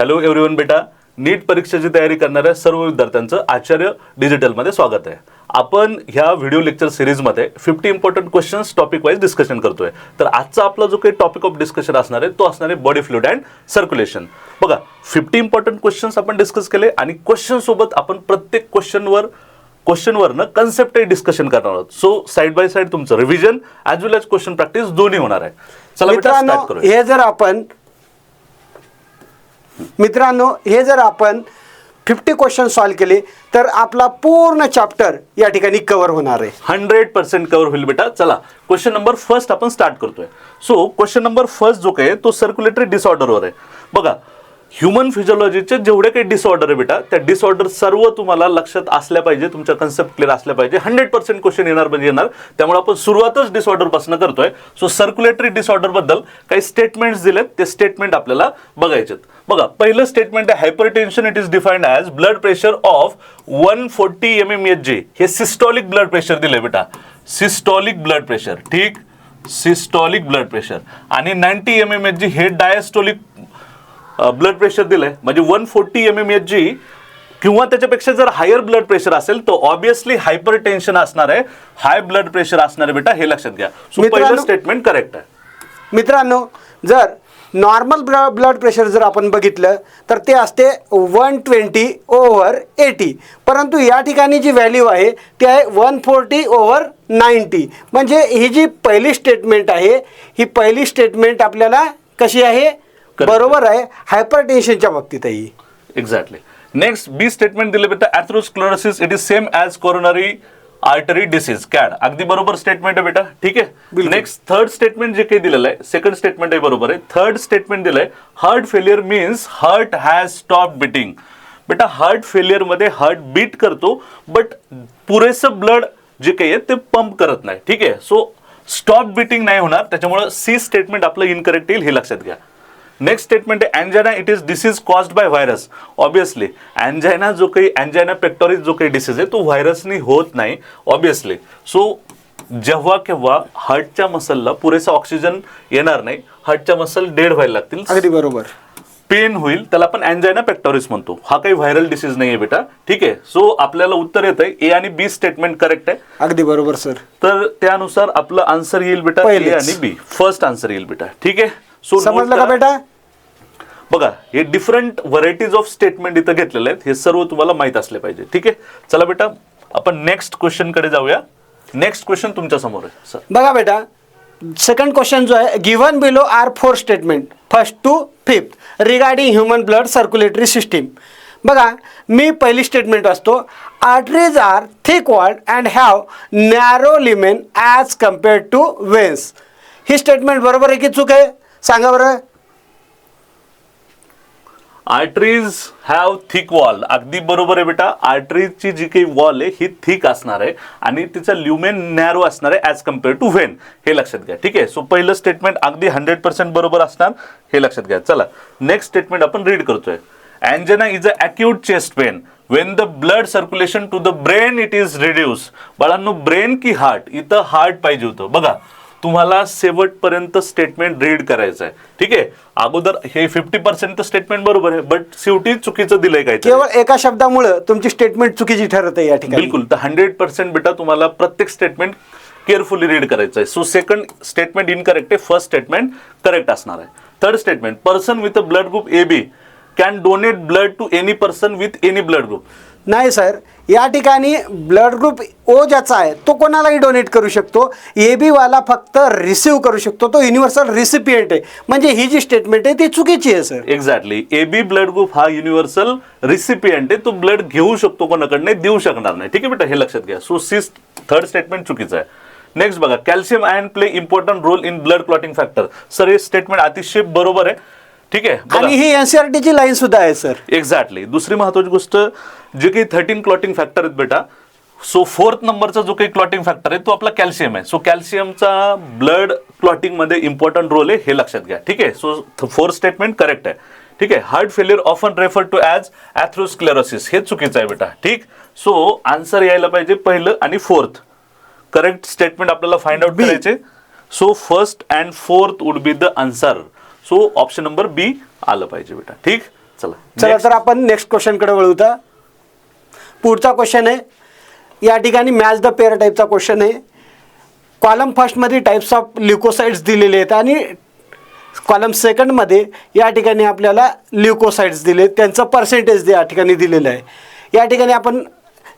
Hello everyone बेटा, नीट परीक्षेची तयारी करणाऱ्या सर्व विद्यार्थ्यांचं आचार्य डिजिटलमध्ये स्वागत आहे. आपण ह्या व्हिडिओ लेक्चर सिरीजमध्ये 50 important questions topic wise discussion करतोय. तर आजचा आपला जो काही टॉपिक ऑफ डिस्कशन असणार आहे तो असणार आहे बॉडी फ्लुइड अँड सर्क्युलेशन. बघा, 50 इम्पॉर्टंट क्वेश्चन्स आपण डिस्कस केले आणि क्वेश्चन सोबत आपण प्रत्येक क्वेश्चनवरनं कन्सेप्टही डिस्कशन करणार आहोत. सो साइड बाय साइड तुमचं revision as well age question practice दोन्ही होणार आहे. चला मित्रांनो, हे जर आपण 50 क्वेश्चन सॉल्व केले तर आपला पूर्ण चॅप्टर या ठिकाणी कव्हर होणार आहे. 100% कव्हर होईल बेटा. चला क्वेश्चन नंबर फर्स्ट आपण स्टार्ट करतोय. सो क्वेश्चन नंबर फर्स्ट जो काही तो सर्क्युलेटरी डिसऑर्डरवर आहे. बघा, ह्युमन फिजिओलॉजीचे जेवढे काही डिसऑर्डर आहे बेटा, त्या डिसऑर्डर सर्व तुम्हाला लक्षात असल्या पाहिजे, तुमच्या कन्सेप्ट क्लिअर असल्या पाहिजे. 100% क्वेश्चन येणार म्हणजे येणार. त्यामुळे आपण सुरुवातच डिसऑर्डर पासून करतोय. सो सर्क्युलेटरी डिसऑर्डर बद्दल काही स्टेटमेंट्स दिलेत, ते स्टेटमेंट आपल्याला बघायचे. बघा, पहिलं स्टेटमेंट आहे hypertension it is defined as blood pressure of 140 mmHg. हे सिस्टॉलिक ब्लड प्रेशर दिले बेटा, सिस्टॉलिक ब्लड प्रेशर. ठीक, सिस्टॉलिक ब्लड प्रेशर. आणि 90 mmHg हे डायस्टोलिक ब्लड प्रेशर दिलंय. म्हणजे 140 mmHg किंवा त्याच्यापेक्षा जर हायर ब्लड प्रेशर असेल तर ऑब्विसली हायपर टेन्शन असणार आहे, हाय ब्लड प्रेशर असणार आहे बेटा, हे लक्षात घ्या. सो पहिलं स्टेटमेंट करेक्ट आहे. मित्रांनो, जर नॉर्मल ब्लड प्रेशर जर आपण बघितलं तर ते असते 120/80, परंतु या ठिकाणी जी व्हॅल्यू आहे ती आहे 140/90. म्हणजे ही जी पहिली स्टेटमेंट आहे, ही पहिली स्टेटमेंट आपल्याला कशी आहे, बरोबर आहे, हायपरटेन्शनच्या बाबतीत आहे. एक्झॅक्टली. नेक्स्ट बी स्टेटमेंट दिले बेटा, atherosclerosis it is same as coronary artery disease, CAD. अगदी बरोबर स्टेटमेंट आहे बेटा. ठीक आहे. नेक्स्ट थर्ड स्टेटमेंट जे काही दिलेलं आहे, सेकंड स्टेटमेंट आहे बरोबर आहे. थर्ड स्टेटमेंट दिलंय heart failure means heart has stop beating. बेटा, हार्ट फेलियर मध्ये हार्ट बीट करतो बट पुरेसं ब्लड जे काही आहे ते पंप करत नाही. ठीक आहे. सो स्टॉप बीटिंग नाही होणार, त्याच्यामुळे सी स्टेटमेंट आपलं इनकरेक्ट येईल, हे लक्षात घ्या. नेक्स्ट स्टेटमेंट आहे angina it is disease caused by virus. Obviously angina जो काही अँजायना पेक्टोरिस जो काही डिसीज आहे तो व्हायरसनी होत नाही ऑब्विसली. सो जेव्हा केव्हा हार्टच्या मसलला पुरेसा ऑक्सिजन येणार नाही, हार्टच्या मसल डेड व्हायला लागतील, अगदी बरोबर, पेन होईल, त्याला आपण अँजायना पेक्टोरिस म्हणतो. हा काही व्हायरल डिसीज नाही आहे बेटा. ठीक आहे. सो आपल्याला उत्तर येत आहे ए आणि बी स्टेटमेंट करेक्ट आहे. अगदी बरोबर सर. तर त्यानुसार आपलं आन्सर येईल बेटा ए आणि बी, फर्स्ट आन्सर येईल बेटा. ठीक आहे. सो समजलं का बेटा? बघा, हे डिफरंट व्हरायटीज ऑफ स्टेटमेंट इथं घेतलेले आहेत, हे सर्व तुम्हाला माहित असले पाहिजे. ठीक आहे. चला बेटा, आपण नेक्स्ट क्वेश्चन कडे जाऊया. नेक्स्ट क्वेश्चन तुमच्या समोर आहे. बघा बेटा, सेकंड क्वेश्चन जो आहे, given below are 4 statement first to fifth regarding human blood circulatory system. बघा, मी पहिली स्टेटमेंट वाचतो. Arteries are thick walled and have narrow lumen as compare to veins. ही स्टेटमेंट बरोबर आहे की चूक आहे, सांगा बरं. आर्टरीज हॅव थिक वॉल, अगदी बरोबर आहे बेटा. आर्टरीजची जी काही वॉल आहे ही थिक असणार आहे आणि तिचा ल्युमेन नॅरो असणार आहे ॲज कम्पेअर टू व्हेन, हे लक्षात घ्या. ठीक आहे. सो पहिलं स्टेटमेंट अगदी 100% बरोबर असणार, हे लक्षात घ्या. चला नेक्स्ट स्टेटमेंट आपण रीड करतोय. Angina is a acute chest pain when the blood circulation to the brain it is reduced. बाळांनो, ब्रेन की हार्ट, इथं हार्ट पाहिजे होतं. बघा, तुम्हाला शेवटपर्यंत स्टेटमेंट रीड करायचं आहे. ठीक आहे. अगोदर हे 50% स्टेटमेंट बरोबर आहे, बट शेवटी चुकीचं दिलंय काय, केवळ एका शब्दामुळे तुमची स्टेटमेंट चुकीची ठरत आहे या ठिकाणी. बिलकुल. तर 100% बेटा तुम्हाला प्रत्येक स्टेटमेंट केअरफुली रीड करायचं आहे. सो सेकंड स्टेटमेंट इनकरेक्ट आहे, फर्स्ट स्टेटमेंट करेक्ट असणार आहे. Third statement, person with a blood group A B can donate blood to any person with any blood group. नाही सर, या ठिकाणी ब्लड ग्रुप ओ ज्याचा आहे तो कोणालाही डोनेट करू शकतो, ए बी वाला फक्त रिसिव्ह करू शकतो, तो युनिव्हर्सल रिसिपियंट आहे. म्हणजे ही जी स्टेटमेंट आहे ती चुकीची आहे sir. Exactly. A B blood group हा युनिव्हर्सल रिसिपियंट आहे, तो ब्लड घेऊ शकतो कोणाकडे, देऊ शकणार नाही. ठीक आहे बेटा, हे लक्षात घ्या. सो थर्ड स्टेटमेंट चुकीचं आहे. नेक्स्ट बघा, calcium iron play important role in blood clotting factor. Sir हे स्टेटमेंट अतिशय बरोबर आहे. ठीक आहे. आणि ही एनसीईआरटीची लाईन सुद्धा आहे सर. एक्झॅक्टली. दुसरी महत्वाची गोष्ट, जे काही 13 क्लॉटिंग फॅक्टर आहेत बेटा, सो 4th नंबरचा जो काही क्लॉटिंग फॅक्टर आहे तो आपला कॅल्शियम आहे. सो कॅल्शियमचा ब्लड क्लॉटिंग मध्ये इम्पॉर्टंट रोल आहे, हे लक्षात घ्या. ठीक आहे. सो 4th स्टेटमेंट करेक्ट आहे. ठीक आहे. Heart failure often refer to as atherosclerosis, हे चुकीचं आहे बेटा. ठीक. सो आन्सर यायला पाहिजे पहिलं आणि फोर्थ. करेक्ट स्टेटमेंट आपल्याला फाइंड आउट करायचे. So first and fourth would be the answer. So option number B आलं पाहिजे बेटा. ठीक. चला चला next. तर आपण नेक्स्ट क्वेश्चनकडे वळूता. पुढचा क्वेश्चन आहे या ठिकाणी मॅच द पेअर टाईपचा क्वेश्चन आहे. कॉलम फर्स्टमध्ये टाईप्स ऑफ ल्युकोसाइड्स दिलेले आहेत आणि कॉलम सेकंडमध्ये या ठिकाणी आपल्याला ल्युकोसाइड्स दिले, त्यांचं पर्सेंटेज या ठिकाणी दिलेलं आहे. या ठिकाणी आपण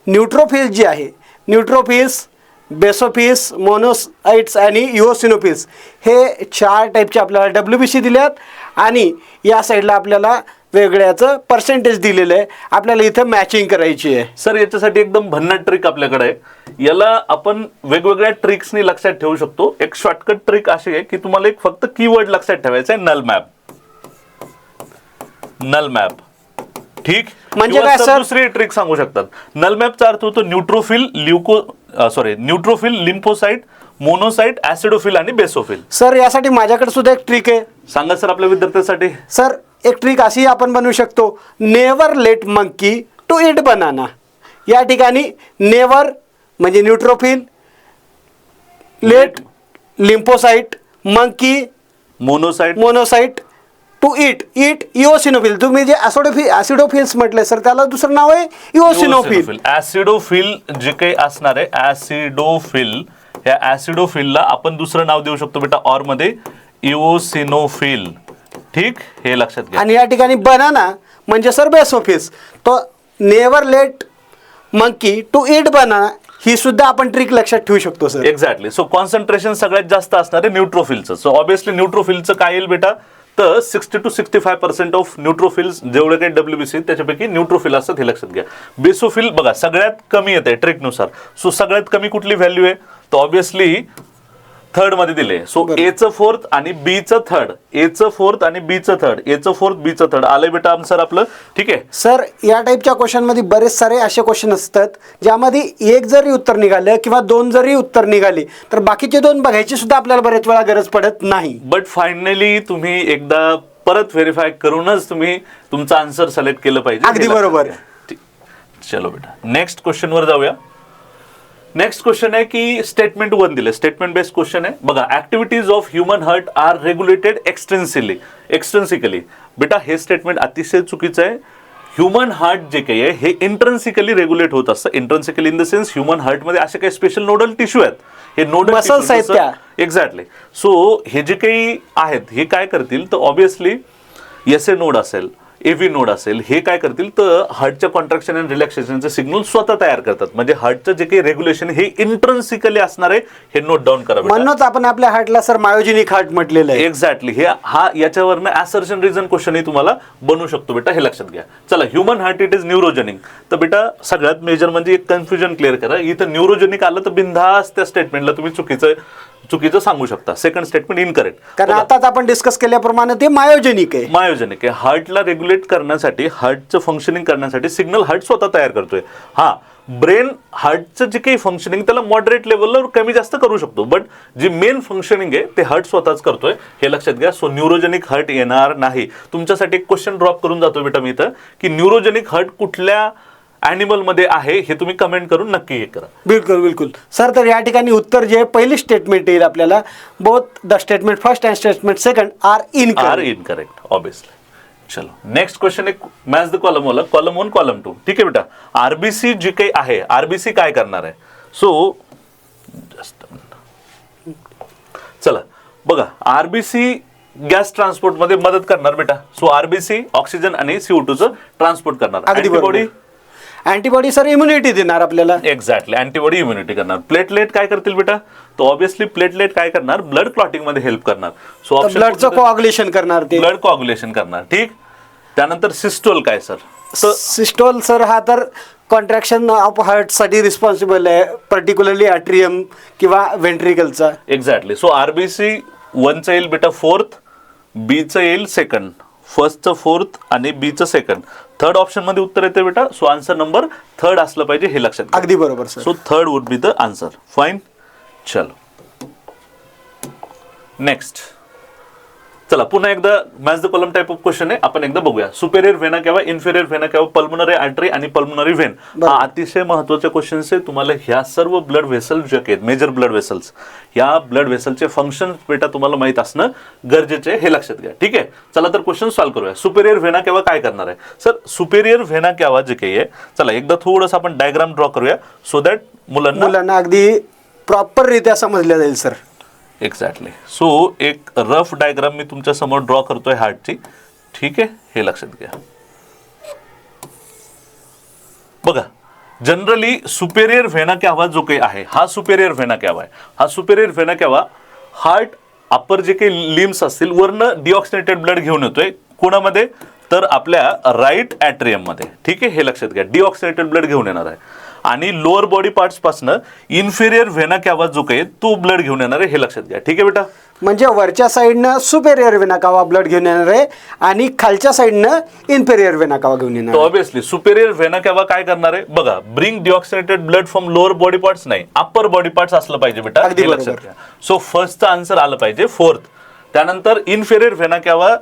न्यूट्रोफिल्स जी आहे, न्यूट्रोफिल्स, बेसोफिल्स, मोनोसाइट्स आणि इओसिनोफिल्स हे 4 टाईपचे आपल्याला WBC दिल्यात आणि या साईडला आपल्याला वेगळ्याचं पर्सेंटेज दिलेलं आहे. आपल्याला इथं मॅचिंग करायची आहे. सर याच्यासाठी एकदम भन्नाट ट्रिक आपल्याकडे आहे. याला आपण वेगवेगळ्या ट्रिक्सनी लक्षात ठेवू शकतो. एक शॉर्टकट ट्रिक अशी आहे की तुम्हाला एक फक्त कीवर्ड लक्षात ठेवायचा आहे, नल मॅप. नल मॅप, ठीक. म्हणजे किंवा काय सर? दुसरी ट्रिक सांगू शकतात. नल मॅपचा अर्थ होतो न्यूट्रोफिल, न्यूट्रोफिल, लिम्फोसाइट, मोनोसाइट, ऍसिडोफिल आणि बेसोफिल. सर यासाठी माझ्याकडे सुद्धा एक ट्रिक आहे. सांगा सर आपल्या विद्यार्थ्यांसाठी. सर एक ट्रिक अशी आपण बनवू शकतो, never let monkey to eat banana. या ठिकाणी नेवर म्हणजे neutrophil, let lymphocyte, monkey monocyte, monocyte, to eat eosinophil. तुम्ही जे ऍसिडोफिल्स म्हटले सर त्याला दुसरं नाव आहे इओसिनोफिल. ऍसिडोफिल जे काही असणार आहे ऍसिडोफिल, या ऍसिडोफिलला आपण दुसरं नाव देऊ शकतो बेटा ऑर मध्ये, इओसिनोफिल. ठीक, हे लक्षात घ्या. आणि या ठिकाणी बनाना म्हणजे सर बेसोफिल्स. तो never let monkey to eat banana ही सुद्धा आपण ट्रिक लक्षात ठेवू शकतो सर. एक्झॅक्टली. सो कॉन्सन्ट्रेशन सगळ्यात जास्त असणार आहे न्यूट्रोफिलचं. सो ऑब्विसली न्यूट्रोफिलचं काय येईल बेटा, तर 60 to 65% ऑफ न्यूट्रोफिल्स जेवढे काही WBC त्याच्यापैकी न्यूट्रोफिल असतात हे लक्षात घ्या. बेसोफिल बघा सगळ्यात कमी येते ट्रिकनुसार. सो सगळ्यात कमी कुठली व्हॅल्यू आहे, तर ऑब्विसली थर्ड मध्ये दिले. सो एचं फोर्थ आणि बीचं थर्ड, एचं फोर्थ आणि बीचं थर्ड, एचं फोर्थ बीचं थर्ड आलंय बेटा आन्सर आपलं. ठीक आहे सर या टाईपच्या क्वेश्चनमध्ये बरेच सारे असे क्वेश्चन असतात ज्यामध्ये एक जरी उत्तर निघालं किंवा 2 जरी उत्तर निघाली तर बाकीचे 2 बघायची सुद्धा आपल्याला बरेच वेळा गरज पडत नाही. बट फायनली तुम्ही एकदा परत व्हेरीफाय करूनच तुम्ही तुमचा आन्सर सिलेक्ट केलं पाहिजे. अगदी बरोबर. ठीक. चलो बेटा नेक्स्ट क्वेश्चन वर जाऊया. नेक्स्ट क्वेश्चन आहे की स्टेटमेंट 1 दिले, स्टेटमेंट बेस्ड क्वेश्चन आहे. बघा activities of human heart are regulated extrinsically. बेटा हे स्टेटमेंट अतिशय चुकीचं आहे. ह्युमन हार्ट जे काही आहे हे इंट्रन्सिकली रेग्युलेट होत असतं. इंट्रन्सिकली इन द सेन्स ह्युमन हार्टमध्ये असे काही स्पेशल नोडल टिश्यू आहेत, हे नोडल Muscles आहेत त्या. एक्झॅक्टली. सो हे जे काही आहेत हे काय करतील, तर ऑब्विसली SA नोड असेल, AV नोड असेल, हे काय करतील तर हार्टच्या कॉन्ट्रॅक्शन अँड रिलॅक्सेशनचे सिग्नल स्वतः तयार करतात. म्हणजे हार्टचं जे काही रेग्युलेशन हे इंट्रन्सिकली असणार आहे हे नोट डाऊन करा. म्हणूनच आपण आपल्या हार्टला सर मायोजेनिक हार्ट म्हटलेलं आहे. एक्झॅक्टली. हा याच्यावरनं ऍसर्शन रिझन क्वेश्चनही तुम्हाला बनू शकतो बेटा, हे लक्षात घ्या. चला human heart it is neurogenic. तर बेटा सगळ्यात मेजर म्हणजे एक कन्फ्युजन क्लिअर करा. इथं न्यूरोजेनिक आलं तर बिनधास्त त्या स्टेटमेंटला तुम्ही चुकीचं सांगू शकता. Second statement incorrect. कारण आताच आपण डिस्कस केल्याप्रमाणे ते मायोजेनिक आहे. मायोजेनिक आहे. हार्टला रेग्युलेट करण्यासाठी, हार्टचं फंक्शनिंग करण्यासाठी सिग्नल हार्ट स्वतः तयार करतोय. हा ब्रेन हार्टचं जे काही फंक्शनिंग त्याला मॉडरेट लेवलवर कमी जास्त करू शकतो, बट जी मेन फंक्शनिंग आहे ते हार्ट स्वतःच करतोय, हे लक्षात घ्या. सो न्यूरोजेनिक हार्ट येणार नाही. तुमच्यासाठी एक क्वेश्चन ड्रॉप करून जातो बेटा मी इथं की न्यूरोजेनिक हार्ट कुठल्या ॲनिमल मध्ये आहे हे तुम्ही कमेंट करून नक्की हे करा. बिलकुल सर. तर या ठिकाणी उत्तर जे पहिली स्टेटमेंट येईल आपल्याला, both the statement first and statement second are incorrect obviously. चलो नेक्स्ट क्वेश्चन एक मॅच द कॉलम वाला, कॉलम 1 कॉलम 2. ठीक आहे बेटा. RBC जी काही आहे, RBC काय करणार आहे, सो चला बघा RBC गॅस ट्रान्सपोर्ट मध्ये मदत करणार बेटा. सो RBC ऑक्सिजन आणि CO2 चं ट्रान्सपोर्ट करणार. अँटीबॉडी सर इम्युनिटी देणार आपल्याला. एक्झॅक्टली. अँटीबॉडी इम्युनिटी करणार. प्लेटलेट काय करतील बेटा, तर ऑब्विसली प्लेटलेट काय करणार, ब्लड क्लॉटिंग मध्ये हेल्प करणार. सो ब्लडचं कोआग्युलेशन करणार, ते ब्लड कोआग्युलेशन करणार. ठीक. त्यानंतर सिस्टोल काय सर, सिस्टोल सर हा तर कॉन्ट्रॅक्शन ऑफ हार्टसाठी रिस्पॉन्सिबल आहे, पर्टिक्युलरली ॲट्रियम किंवा व्हेंट्रिकलचा. एक्झॅक्टली. सो RBC 1चं येईल बेटा फोर्थ, बीचं येईल सेकंड, फर्स्टचं फोर्थ आणि बीचं सेकंड. थर्ड ऑप्शन मध्ये उत्तर येते बेटा. सो आन्सर नंबर 3 असलं पाहिजे, हे लक्षात घ्या. अगदी बरोबर sir. So 3rd would be the answer. Fine. चलो नेक्स्ट. चला पुन्हा एकदा match the column type of question आहे, आपण एकदा बघूया. सुपेरियर व्हेना केव्हा, इन्फेरियर व्हेना केव्हा, पल्मोनरी आर्टरी आणि पल्मोनरी व्हेन. हा अतिशय महत्वाचे क्वेश्चन्स आहे. तुम्हाला ह्या सर्व ब्लड व्हेसल्स जे आहेत मेजर ब्लड व्हेसल्स, या ब्लड व्हेसलचे फंक्शन बेटा तुम्हाला माहित असणं गरजेचे आहे, हे लक्षात घ्या. ठीक आहे, चला तर क्वेश्चन सॉल्व्ह करूया. सुपेरियर व्हेना केव्हा काय करणार आहे सर? सुपेरियर व्हेना केव्हा जे काही आहे, चला एकदा थोडंसं आपण डायग्राम ड्रॉ करूया सो दॅट मुलांना अगदी प्रॉपर रित्या समजल्या जाईल सर. एक्झॅक्टली. सो एक रफ डायग्राम मी तुमच्या समोर ड्रॉ करतोय हार्टची. ठीक आहे, हे लक्षात घ्या. बघा, जनरली सुपेरियर व्हेना केव्हा जो काही आहे, हा सुपेरियर व्हेना केव्हा आहे. हा सुपेरियर व्हेना केव्हा हार्ट अपर जे काही लिम्स असतील वरनं डिऑक्सिनेटेड ब्लड घेऊन येतोय. कोणामध्ये? तर आपल्या राईट ॲट्रियम मध्ये. ठीक आहे, हे लक्षात घ्या. डिऑक्सिनेटेड ब्लड घेऊन येणार आहे. आणि लोअर बॉडी पार्ट्स पासनं इन्फेरियर व्हेना केव्हा जो काही तो ब्लड घेऊन येणार आहे, हे लक्षात घ्या. ठीक आहे बेटा. म्हणजे वरच्या साईडनं सुपेरियर व्हेना केव्हा ब्लड घेऊन येणार आहे आणि खालच्या साईडनं इन्फेरियर व्हेना केव्हा घेऊन येणार तो आहे. ऑब्विसली सुपेरियर व्हेना केव्हा काय करणार आहे बघा, bring deoxygenated blood from lower body parts, नाही अप्पर बॉडी पार्ट्स असलं पाहिजे बेटा, अगदी हे लक्षात बरोबर. घ्या. सो फर्स्टचा आन्सर आलं पाहिजे फोर्थ. त्यानंतर इन्फेरियर व्हेना केव्हा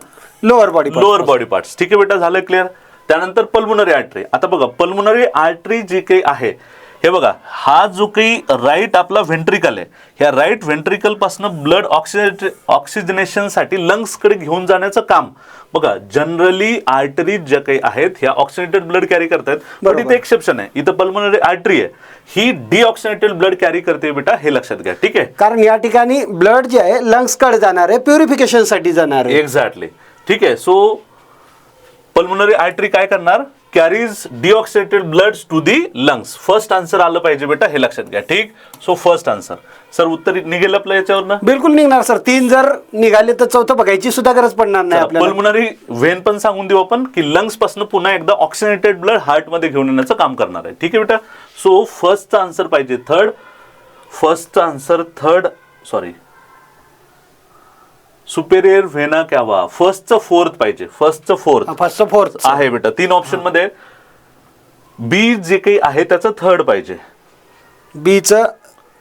lower body lower body parts. ठीक आहे बेटा, झालं क्लिअर. त्यानंतर पल्मोनरी आर्टरी. आता बघा पल्मोनरी आर्टरी जी काही आहे, हे बघा, हा जो काही राईट आपला व्हेंट्रिकल आहे, ह्या राईट व्हेंट्रिकल पासून ब्लड ऑक्सिजनेशनसाठी लंग्सकडे घेऊन जाण्याचं काम. बघा, जनरली आर्टरी ज्या काही आहेत ह्या ऑक्सिजनेटेड ब्लड कॅरी करतात, पण इथे एक्सेप्शन आहे. इथं पल्मोनरी आर्टरी आहे, ही डिऑक्सिजनेटेड ब्लड कॅरी करते बेटा, हे लक्षात घ्या. ठीक आहे, कारण या ठिकाणी ब्लड जे आहे लंग्सकडे जाणार आहे, प्युरिफिकेशन साठी जाणार आहे. एक्झॅक्टली. ठीक आहे, सो पल्मोनरी आर्टरी काय करणार? Carries deoxygenated bloods to the lungs. First answer आलं पाहिजे बेटा, हे लक्षात घ्या. ठीक, सो फर्स्ट आन्सर. सर उत्तर निघेल आपलं याच्यावरनं? बिलकुल निघणार सर. 3 जर निघाले तर चौथं बघायची सुद्धा गरज पडणार नाही आपल्याला. पल्मोनरी व्हेन पण सांगून देऊ आपण की लंग्स पासून पुन्हा एकदा ऑक्सिजनेटेड ब्लड हार्ट मध्ये घेऊन येण्याचं काम करणार आहे. ठीक आहे बेटा. सो फर्स्टचा आन्सर पाहिजे थर्ड. फर्स्टचा answer third, sorry, superior vena cava, फर्स्टचं फोर्थ पाहिजे. फर्स्टचं फोर्थ आहे बेटा. 3 ऑप्शन मध्ये बी जे काही आहे त्याचं थर्ड पाहिजे. बीचं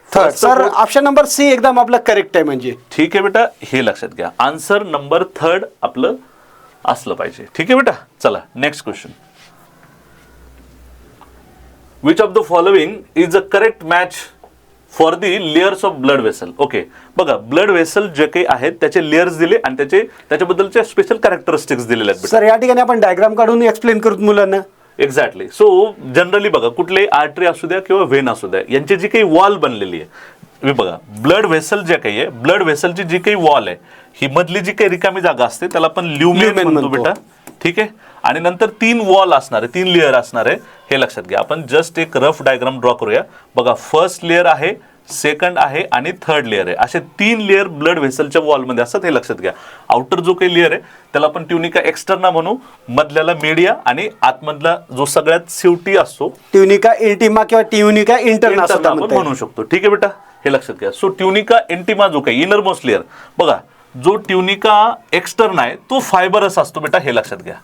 थर्ड. सर ऑप्शन नंबर सी एकदम आपलं करेक्ट आहे म्हणजे. ठीक आहे बेटा, हे लक्षात घ्या. आन्सर नंबर थर्ड आपलं असलं पाहिजे. ठीक आहे बेटा. चला next question. Which of the following is a correct match for the layers of blood vessel. Okay, बघा, ब्लड वेसल जे काही आहेत त्याचे लेयर्स दिले आणि त्याच्याबद्दलचे स्पेशल कॅरेक्टरिस्टिक्स दिलेले आहेत. सर या ठिकाणी आपण डायग्राम काढून एक्सप्लेन करू मुलांना. एक्झॅक्टली. सो जनरली बघा, कुठलेही आर्टरी असू द्या किंवा व्हेन असू द्या, यांची जी काही वॉल बनलेली आहे, तुम्ही बघा, ब्लड वेसल जे काही आहे, ब्लड वेसलची जी काही वॉल आहे, ही मधली जी काही रिकामी जागा असते त्याला आपण ल्युमेन म्हणतो बेटा. ठीक आहे. आणि नंतर 3 वॉल असणार आहे, 3 लेअर असणार आहे, हे लक्षात घ्या. आपण जस्ट एक रफ डायग्राम ड्रॉ करूया. बघा, फर्स्ट लेअर आहे, सेकंड आहे आणि थर्ड लेअर आहे. असे 3 लेअर ब्लड व्हेसलच्या वॉलमध्ये असतात, हे लक्षात घ्या. आउटर जो काही लेअर आहे त्याला आपण ट्युनिका एक्सटर्ना म्हणू, मधल्याला मीडिया आणि आतमधला जो सगळ्यात शेवटी असतो ट्युनिका इंटिमा किंवा ट्युनिका इंटरना आपण म्हणू शकतो. ठीक आहे बेटा, हे लक्षात घ्या. सो ट्युनिका इंटिमा जो काही इनर मोस्ट लेअर, बघा, जो ट्युनिका एक्सटर्ना आहे तो फायबरस असतो बेटा, हे लक्षात घ्या.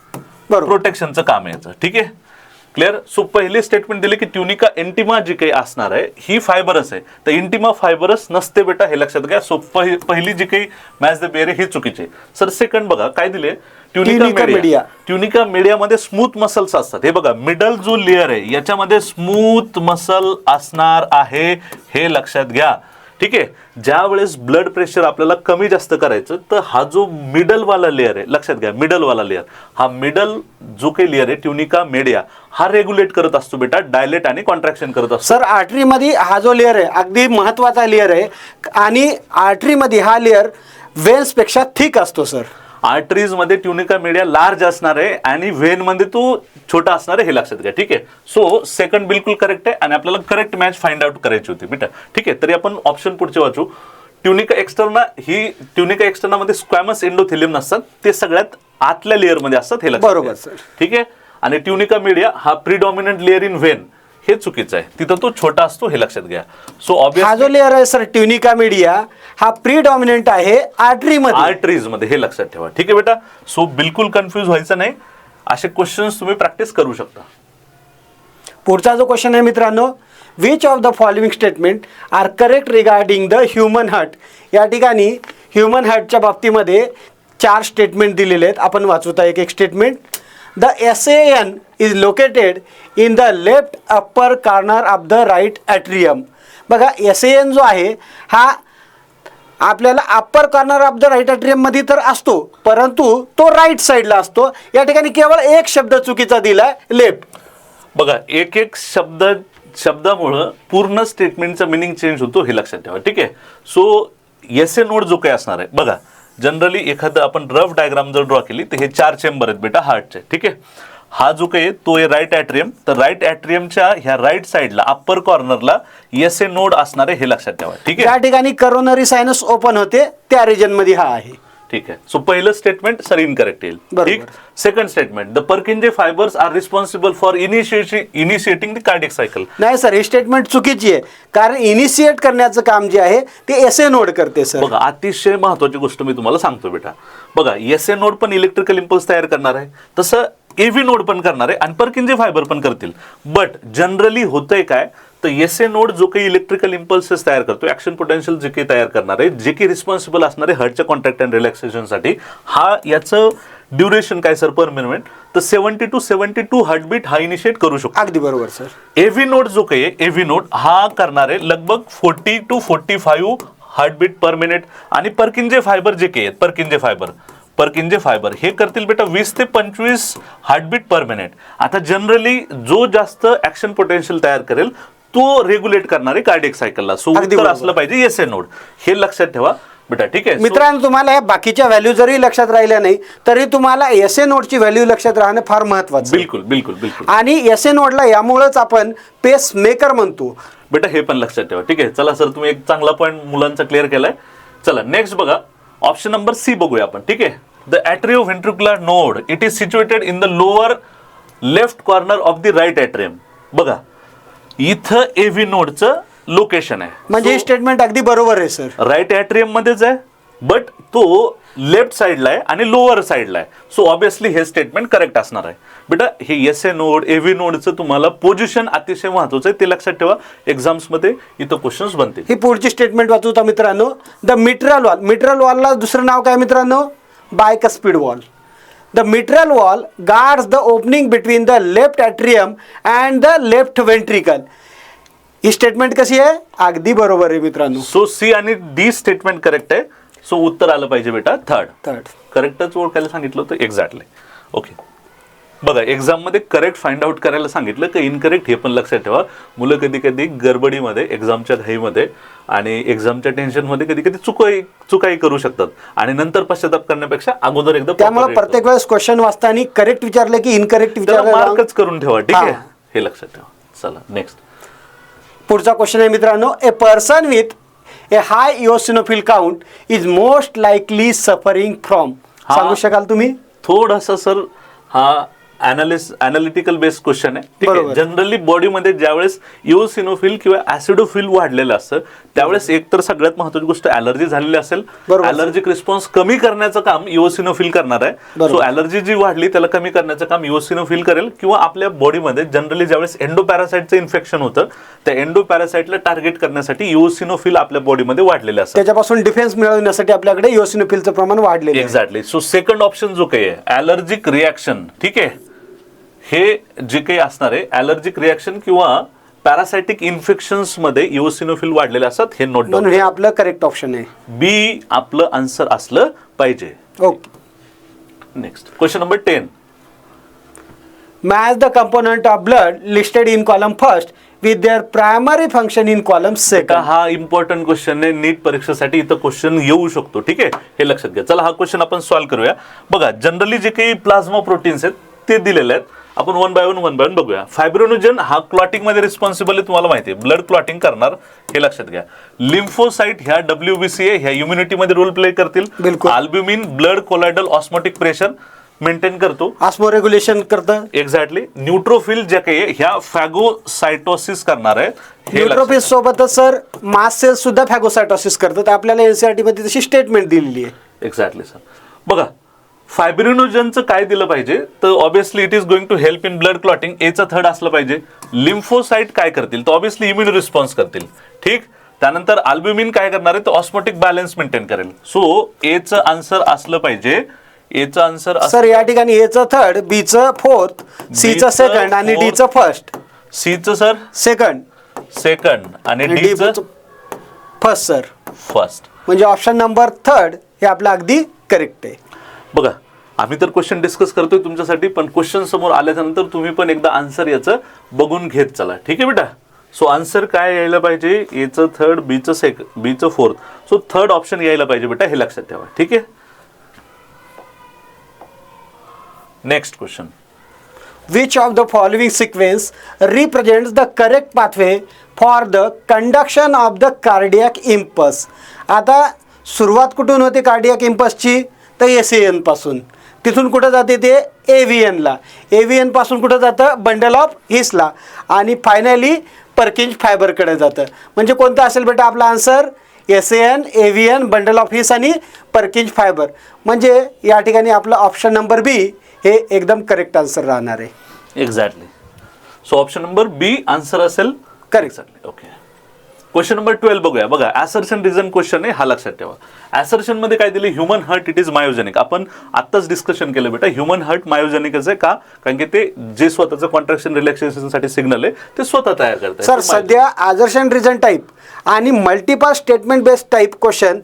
प्रोटेक्शनचं काम आहे याचं. ठीक आहे, क्लिअर. सो पहिली स्टेटमेंट दिली की ट्युनिका इंटिमा जी काही असणार आहे ही फायबरस आहे, तर इंटिमा फायबरस नसते बेटा, हे लक्षात घ्या. सो पहिली जी काही मॅच द पेअर ही चुकीची आहे. सर सेकंड बघा काय दिले, ट्युनिका मीडिया. ट्युनिका मीडियामध्ये स्मूथ मसल्स असतात. हे बघा, मिडल जो लेअर आहे याच्यामध्ये स्मूथ मसल असणार आहे, हे लक्षात घ्या. ठीक आहे. ज्या वेळेस ब्लड प्रेशर आपल्याला कमी जास्त करायचं तर हा जो मिडल वाला लेअर आहे, लक्षात घ्या, मिडल वाला लेअर, हा मिडल जो काही लेअर आहे ट्युनिका मीडिया, हा रेग्युलेट करत असतो बेटा, डायलेट आणि कॉन्ट्रॅक्शन करत असतो. सर आर्टरी मध्ये हा जो लेअर आहे अगदी महत्वाचा लेअर आहे आणि आर्टरी मध्ये हा लेअर वेन्स पेक्षा थिक असतो. सर आर्टरीज मध्ये ट्युनिका मीडिया लार्ज असणार आहे आणि व्हेन मध्ये तो छोटा असणार आहे, हे लक्षात घ्या. ठीक आहे. सो सेकंड बिलकुल करेक्ट आहे आणि आपल्याला करेक्ट मॅच फाइंड आउट करायची होती बेटा. ठीक आहे, तरी आपण ऑप्शन पुढचे वाचू. ट्युनिका एक्सटर्ना, ही ट्युनिका एक्सटर्ना मध्ये स्क्वॅमस एंडोथेलियम नसतात, ते सगळ्यात आतल्या लेअर मध्ये असतात, हे लक्षात बरोबर घ्या. ठीक आहे. आणि ट्युनिका मीडिया हा प्रिडॉमिनंट लेअर इन व्हेन, हे चुकीचं आहे, तिथं तो छोटा असतो, हे लक्षात घ्या. सो हा जो लेअर आहे सर ट्युनिका मीडिया हा प्रिडॉमिनंट आहे आर्टरीज मध्ये, हे लक्षात ठेवा. ठीक आहे बेटा. सो बिलकुल कन्फ्युज व्हायचं नाही, असे क्वेश्चन्स तुम्ही प्रॅक्टिस करू शकता. पुढचा जो क्वेश्चन आहे मित्रांनो, which of the following statement are correct regarding the human heart. या ठिकाणी ह्युमन हार्टच्या बाबतीमध्ये 4 स्टेटमेंट दिलेले आहेत, आपण वाचूता एक एक statement. The SAN is located in the left upper corner of the right atrium. बघा SAN जो आहे हा आपल्याला upper corner of the right ॲट्रियममध्ये तर असतो, परंतु तो राईट साईडला असतो. या ठिकाणी केवळ एक शब्द चुकीचा दिला, लेफ्ट. बघा एक एक शब्दामुळं पूर्ण स्टेटमेंटचा मिनिंग चेंज होतो, हे लक्षात ठेवा. ठीक आहे. सो एसे नोड जो काही असणार आहे, बघा जनरली एखादं आपण रफ डायग्राम जर ड्रॉ केली तर हे 4 चेंबर आहेत बेटा हार्टचे. ठीक आहे. हा जो काही तो आहे राईट ॲट्रियम, तर राईट ॲट्रियमच्या ह्या राईट साईडला अप्पर कॉर्नरला एसे नोड असणार आहे, हे लक्षात ठेवा. ठीक आहे. त्या ठिकाणी करोनरी सायनस ओपन होते, त्या रिजन मध्ये हा आहे. ठीक आहे. सो पहिलं स्टेटमेंट सर इनकरेक्ट येईल. ठीक. Second statement, the Purkinje fibres are responsible for initiating the cardiac cycle. नाही सर, ही स्टेटमेंट चुकीची आहे, कारण इनिशिएट करण्याचं काम जे आहे ते एसए नोड करते सर. बघा अतिशय महत्वाची गोष्ट मी तुम्हाला सांगतो बेटा. बघा एसए नोड पण इलेक्ट्रिकल इम्पल्स तयार करणार आहे, तसं एव्ही नोड पण करणार आहे आणि पर्किंजे फायबर पण करतील. बट जनरली होतंय काय, तर एसए नोड जो काही इलेक्ट्रिकल इम्पल्सेस तयार करतो, ऍक्शन पोटेन्शियल जे काही तयार करणार आहे, जे काही रिस्पॉन्सिबल असणार आहे हार्टच्या कॉन्ट्रॅक्ट अँड रिलॅक्सेशनसाठी, हा याचं ड्युरेशन काय सर पर मिनिट, तर 70 to 72 हार्टबीट हा इनिशिएट करू शकतो. अगदी बरोबर सर. एव्ही नोड जो काही आहे, एव्ही नोड हा करणार आहे लगभग 40 to 45 हार्टबीट पर मिनिट. आणि पर्किंजे फायबर जे काही आहेत, पर्किंजे फायबर हे करतील बेटा 20 ते 25 हार्टबीट पर मिनिट. आता जनरली जो जास्त ऍक्शन पोटेन्शियल तयार करेल तो रेग्युलेट करणारे कार्डियक सायकलला. सो उत्तर असलं पाहिजे एसए नोड, हे लक्षात ठेवा बेटा. ठीक आहे मित्रांनो, तुम्हाला या बाकीच्या व्हॅल्यू जरी लक्षात राहिल्या नाही तरी तुम्हाला एसए नोडची व्हॅल्यू लक्षात राहणं फार महत्वाचं. बिलकुल बिलकुल बिलकुल. आणि एसए नोडला यामुळेच आपण पेस मेकर म्हणतो बेटा, हे पण लक्षात ठेवा. ठीक आहे. चला सर, तुम्ही एक चांगला पॉईंट मुलांचा क्लिअर केलाय. चला नेक्स्ट बघा, ऑप्शन नंबर सी बघूया आपण. ठीक आहे. The atrioventricular node, it is situated in the lower left corner of the right atrium. बघा इथं एव्ही नोडचं लोकेशन आहे, म्हणजे हे स्टेटमेंट अगदी बरोबर आहे सर. राईट ॲट्रियम मध्येच आहे, बट तो लेफ्ट साईडला आहे आणि लोअर साईडला आहे. सो ऑब्विसली हे स्टेटमेंट करेक्ट असणार आहे बेटा. हे एसए नोड एव्ही नोडचं तुम्हाला पोझिशन अतिशय महत्वाचं आहे, ते लक्षात ठेवा. एक्झाम्समध्ये इथं क्वेश्चन्स बनतील. ही पुढची स्टेटमेंट वाचू का मित्रांनो. द मिट्रल वॉल, मिट्रल वॉलला दुसरं नाव काय मित्रांनो, bicuspid wall. The mitral wall guards the opening between the left atrium and the left ventricle. He statement कशी आहे, अगदी बरोबर आहे मित्रांनो. सो सी आणि डी स्टेटमेंट करेक्ट आहे. सो उत्तर आलं पाहिजे बेटा थर्ड. करेक्टच ओळखायला सांगितलं होतं एक्झॅक्टली. ओके. बघा एक्झाममध्ये करेक्ट फाइंड आउट करायला सांगितलं की इनकरेक्ट, हे पण लक्षात ठेवा. मुलं कधी कधी गडबडीमध्ये, एक्झामच्या घाईमध्ये आणि एक्झामच्या टेन्शनमध्ये कधी कधी चुकाई करू शकतात आणि नंतर पश्चाताप करण्यापेक्षा अगोदर एकदा, त्यामुळे प्रत्येक वेळेस क्वेश्चन वाचताना करेक्ट विचारले की इनकरेक्ट विचारलं मार्कच करून ठेवा. ठीक आहे, हे लक्षात ठेवा. चला नेक्स्ट पुढचा क्वेश्चन आहे मित्रांनो. A person with A high eosinophil count is most likely suffering from. सांगू शकाल तुम्ही? थोडासा सर हा अनालिटिकल बेस्ड क्वेश्चन आहे. ठीक आहे. जनरली बॉडीमध्ये ज्यावेळेस इओसिनोफिल किंवा ऍसिडोफिल वाढलेलं असतं त्यावेळेस एक तर सगळ्यात महत्वाची गोष्ट ऍलर्जी झालेली असेल, ऍलर्जिक रिस्पॉन्स कमी करण्याचं काम इओसिनोफिल करणार आहे. सो ऍलर्जी जी वाढली त्याला कमी करण्याचं काम इओसिनोफिल करेल. किंवा आपल्या बॉडीमध्ये जनरली ज्यावेळेस एंडोपॅरासाइटचं इन्फेक्शन होतं त्या एंडोपॅरासाइटला टार्गेट करण्यासाठी इओसिनोफिल आपल्या बॉडीमध्ये वाढलेले असतात, त्याच्यापासून डिफेन्स मिळवण्यासाठी आपल्याकडे इओसिनोफिलचं प्रमाण वाढलेलं आहे. एक्झॅक्टली. सो सेकंड ऑप्शन जो काही आहे ऍलर्जिक रिॲक्शन, ठीक आहे, हे जे काही असणार आहे ऍलर्जिक रिॲक्शन किंवा पॅरासायटिक इन्फेक्शन्स मध्ये इओसिनोफिल वाढलेले असतात, हे नोट डाऊन. म्हणून हे आपलं करेक्ट ऑप्शन आहे. बी आपलं आन्सर असलं पाहिजे. Okay. Next question number 10. Match the component of blood listed in column first with their primary function in column second. हा इम्पॉर्टंट क्वेश्चन आहे, नीट परीक्षेसाठी इथं क्वेश्चन येऊ शकतो. ठीक आहे, हे लक्षात घ्या. चला हा क्वेश्चन आपण सॉल्व्ह करूया. बघा जनरली जे काही प्लाझ्मा प्रोटीन्स आहेत ते दिलेले आहेत, आपण वन बाय वन बघूया. फायब्रोनोजन हा क्लॉटिंग मध्ये रिस्पॉन्सिबल आहे, तुम्हाला माहिती आहे, ब्लड क्लॉटिंग करणार, हे लक्षात घ्या. लिम्फोसाइट ह्या WBCA ह्या इम्युनिटी मध्ये रोल प्ले करतील. Albumin blood कोलायडल osmotic pressure maintain करतो, ऑस्मो रेग्युलेशन करतं. एक्झॅक्टली. न्यूट्रोफिल जे काही ह्या फॅगोसायटोसिस करणार आहे. न्यूट्रोफिल सोबतच सर मास सेल्स सुद्धा फॅगोसायटोसिस करतात. आपल्याला एनसीईआरटी मध्ये तशी स्टेटमेंट दिलेली आहे. Exactly sir. बघा फायब्रिनोजनचं काय दिलं पाहिजे, तर obviously it is going to help in blood clotting, एचं थर्ड असलं पाहिजे. लिम्फोसाइट काय करतील, तर ऑब्विसली इम्युन रिस्पॉन्स करतील. ठीक. त्यानंतर अल्ब्युमिन काय करणार आहे, तर ऑस्मोटिक बॅलन्स मेंटेन करेल. सो एचं आन्सर असलं पाहिजे, एचं आन्सर सर या ठिकाणी एचं थर्ड, बीचं फोर्थ, सीचं सेकंड आणि डीचं फर्स्ट. सीचं सर सेकंड आणि डीचं फर्स्ट सर. फर्स्ट. म्हणजे ऑप्शन नंबर थर्ड हे आपलं अगदी करेक्ट आहे. बघा आम्ही तर क्वेश्चन डिस्कस करतोय तुमच्यासाठी, पण क्वेश्चन समोर आल्याच्यानंतर तुम्ही पण एकदा आन्सर याचं बघून घेत चला. ठीक आहे बेटा. सो आन्सर काय यायला पाहिजे, एचं थर्ड, बीचं फोर्थ. सो थर्ड ऑप्शन यायला पाहिजे बेटा, हे लक्षात ठेवा. ठीक आहे. Next question. Which of the following sequence represents the correct pathway for the conduction of the cardiac impulse? आता सुरुवात कुठून होते कार्डियाक इम्पल्सची, तर एसएन पासून. तिथून कुठं जाते ते एव्हीएनला. एव्हीएन पासून कुठं जातं, बंडल ऑफ हिसला. आणि फायनली पर्किंज फायबरकडे जातं. म्हणजे कोणतं असेल बेटा आपला answer, SN, AVN, bundle of his आणि पर्किंज फायबर. म्हणजे या ठिकाणी आपलं ऑप्शन नंबर बी हे एकदम करेक्ट आन्सर राहणार आहे. एक्झॅक्टली. सो ऑप्शन नंबर बी आन्सर असेल करेक्ट. ओके. क्वेश्चन नंबर 12 बघूया. बघा ॲसर्शन रिझन क्वेश्चन आहे, हा लक्षात ठेवा. ॲसर्शन मध्ये काय दिले, human heart it is myogenic. आपण आत्ताच डिस्कशन केलं बेटा, ह्युमन हार्ट मायोजेनिकच आहे. का, कारण की ते जे स्वतःचं कॉन्ट्रॅक्शन रिलॅक्सेशनसाठी सिग्नल आहे ते स्वतः तयार करतात. सर सध्या ॲसर्शन रिझन टाईप आणि multiple statement based type question